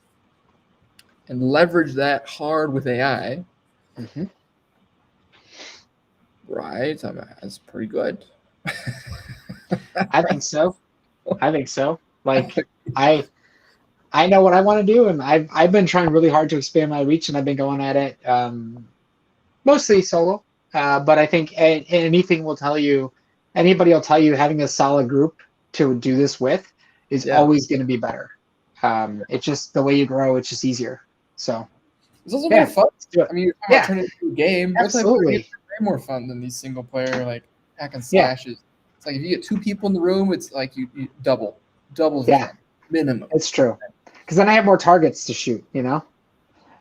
and leverage that hard with AI, right? That's pretty good. I think so. Like I know what I want to do, and I've been trying really hard to expand my reach, and I've been going at it mostly solo. But I think anybody will tell you having a solid group to do this with is always going to be better. It's just the way you grow; it's just easier. So it's also more fun. I mean, you're turn it into a game. Absolutely, way more fun than these single player like hack and slashes. It's like if you get 2 people in the room, it's like you doubles the fun, minimum. It's true. Because then I have more targets to shoot, and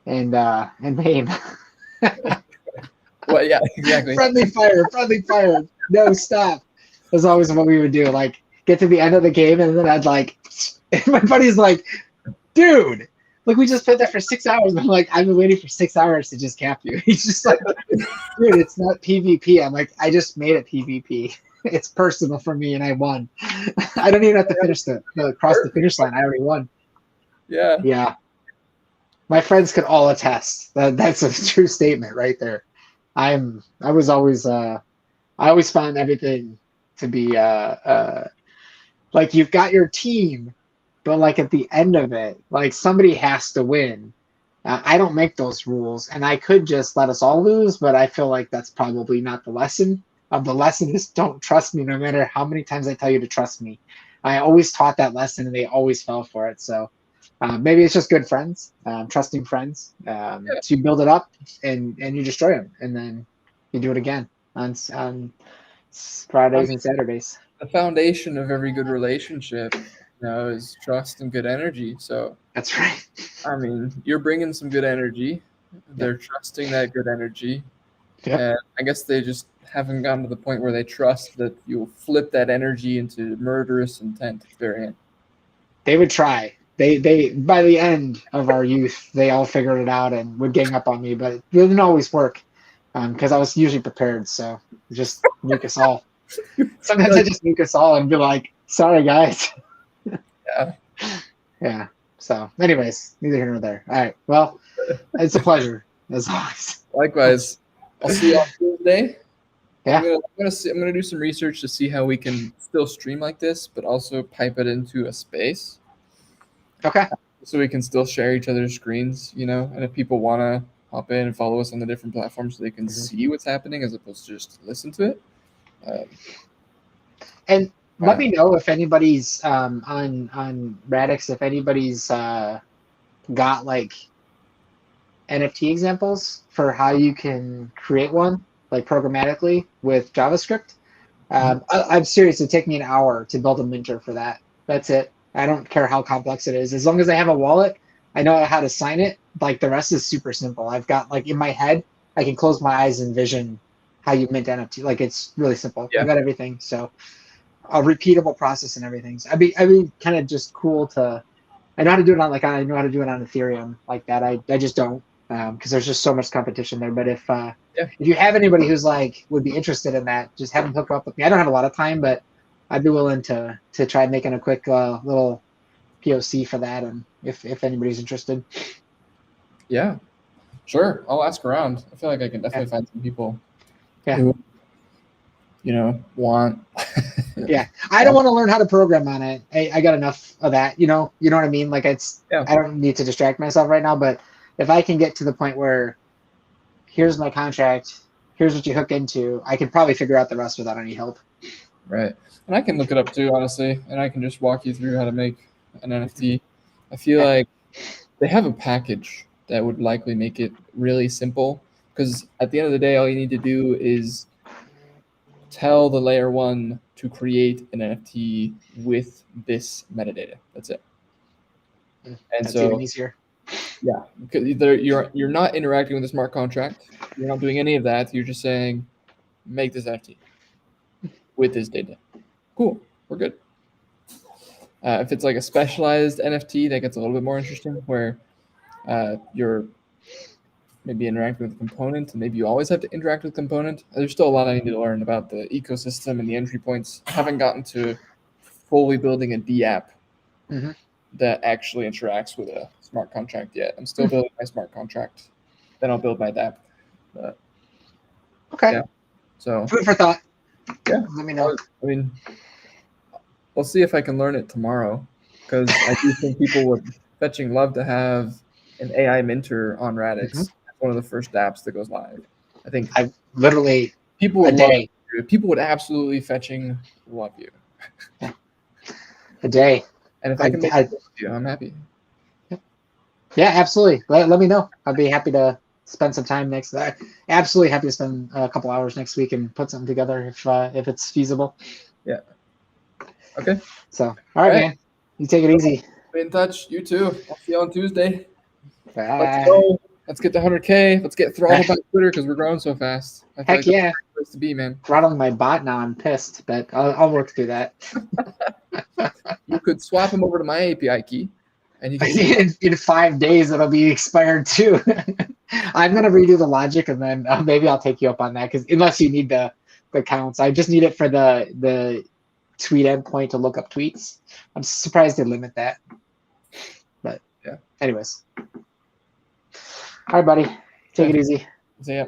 aim. Well, yeah, exactly. friendly fire. No, stop. That's always what we would do. Like, get to the end of the game, and then I'd and my buddy's like, dude, look, we just played there for 6 hours. And I'm like, I've been waiting for 6 hours to just cap you. He's just like, dude, it's not PvP. I'm like, I just made it PvP. It's personal for me, and I won. I don't even have to finish cross the finish line. I already won. Yeah. My friends could all attest that's a true statement right there. I always found everything to be like you've got your team, but like at the end of it, like somebody has to win. I don't make those rules, and I could just let us all lose, but I feel like that's probably not the lesson. The lesson is don't trust me no matter how many times I tell you to trust me. I always taught that lesson, and they always fell for it. So maybe it's just good friends, trusting friends. So you build it up, and you destroy them, and then you do it again on Fridays and Saturdays. The foundation of every good relationship, is trust and good energy. So that's right. I mean, you're bringing some good energy. They're trusting that good energy. And I guess they just haven't gotten to the point where they trust that you'll flip that energy into murderous intent at the very end. They would try. They by the end of our youth, they all figured it out and would gang up on me, but it didn't always work because I was usually prepared. So just nuke us all. Sometimes I just nuke us all and be like, "Sorry, guys." Yeah. So, anyways, neither here nor there. All right. Well, it's a pleasure as always. Likewise. I'll see you on Tuesday. Yeah. I'm gonna do some research to see how we can still stream like this, but also pipe it into a space. Okay. So we can still share each other's screens, and if people want to hop in and follow us on the different platforms so they can see what's happening as opposed to just listen to it. And let me know if anybody's on Radix, if anybody's got like NFT examples for how you can create one, like programmatically with JavaScript. I'm serious. It took me an hour to build a minter for that. That's it. I don't care how complex it is. As long as I have a wallet, I know how to sign it. Like the rest is super simple. I've got like in my head, I can close my eyes and envision how you mint NFT. Like it's really simple. Yeah. I got everything. So a repeatable process and everything. So I'd be kind of just cool to. I know how to do it on I know how to do it on Ethereum like that. I just don't because there's just so much competition there. But if you have anybody who's like would be interested in that, just have them hook up with me. I don't have a lot of time, but I'd be willing to try making a quick little POC for that, and if anybody's interested. Yeah, sure. I'll ask around. I feel like I can definitely find some people Yeah. who, want. Yeah, I don't want to learn how to program on it. I got enough of that. You know what I mean? Like Yeah. I don't need to distract myself right now. But if I can get to the point where here's my contract, here's what you hook into, I could probably figure out the rest without any help. Right. And I can look it up too, honestly, and I can just walk you through how to make an NFT. I feel like they have a package that would likely make it really simple, because at the end of the day, all you need to do is tell the layer 1 to create an NFT with this metadata. That's it. And That's so even easier. Yeah, because you're not interacting with the smart contract. You're not doing any of that. You're just saying, make this NFT with this data. Cool, we're good. If it's like a specialized NFT, that gets a little bit more interesting, where you're maybe interacting with a component, and maybe you always have to interact with component. There's still a lot I need to learn about the ecosystem and the entry points. I haven't gotten to fully building a D app that actually interacts with a smart contract yet. I'm still building my smart contract. Then I'll build my DApp. But, okay. Yeah. So food for thought. Yeah. Let me know. I mean, we'll see if I can learn it tomorrow, because I do think people would fetching love to have an AI minter on Radix. It's one of the first apps that goes live. I think I literally people would a love day. you. People would absolutely fetching love you. A day. And if I can make it with you, I'm happy. Yeah, absolutely. Let me know. I'd be happy to spend some time next. Absolutely happy to spend a couple hours next week and put something together if it's feasible. Yeah. Okay. So, all right, man. You take it easy. Be in touch. You too. I'll see you on Tuesday. Bye. Let's go. Let's get to 100K. Let's get throttled by Twitter because we're growing so fast. I feel Heck yeah. That's the place to be, man. Throttling my bot now. I'm pissed, but I'll work through that. You could swap him over to my API key. And you can in 5 days, it'll be expired too. I'm going to redo the logic, and then maybe I'll take you up on that, because unless you need the counts. I just need it for the tweet endpoint to look up tweets. I'm surprised they limit that. But yeah. Anyways. All right, buddy. Take it easy. See ya.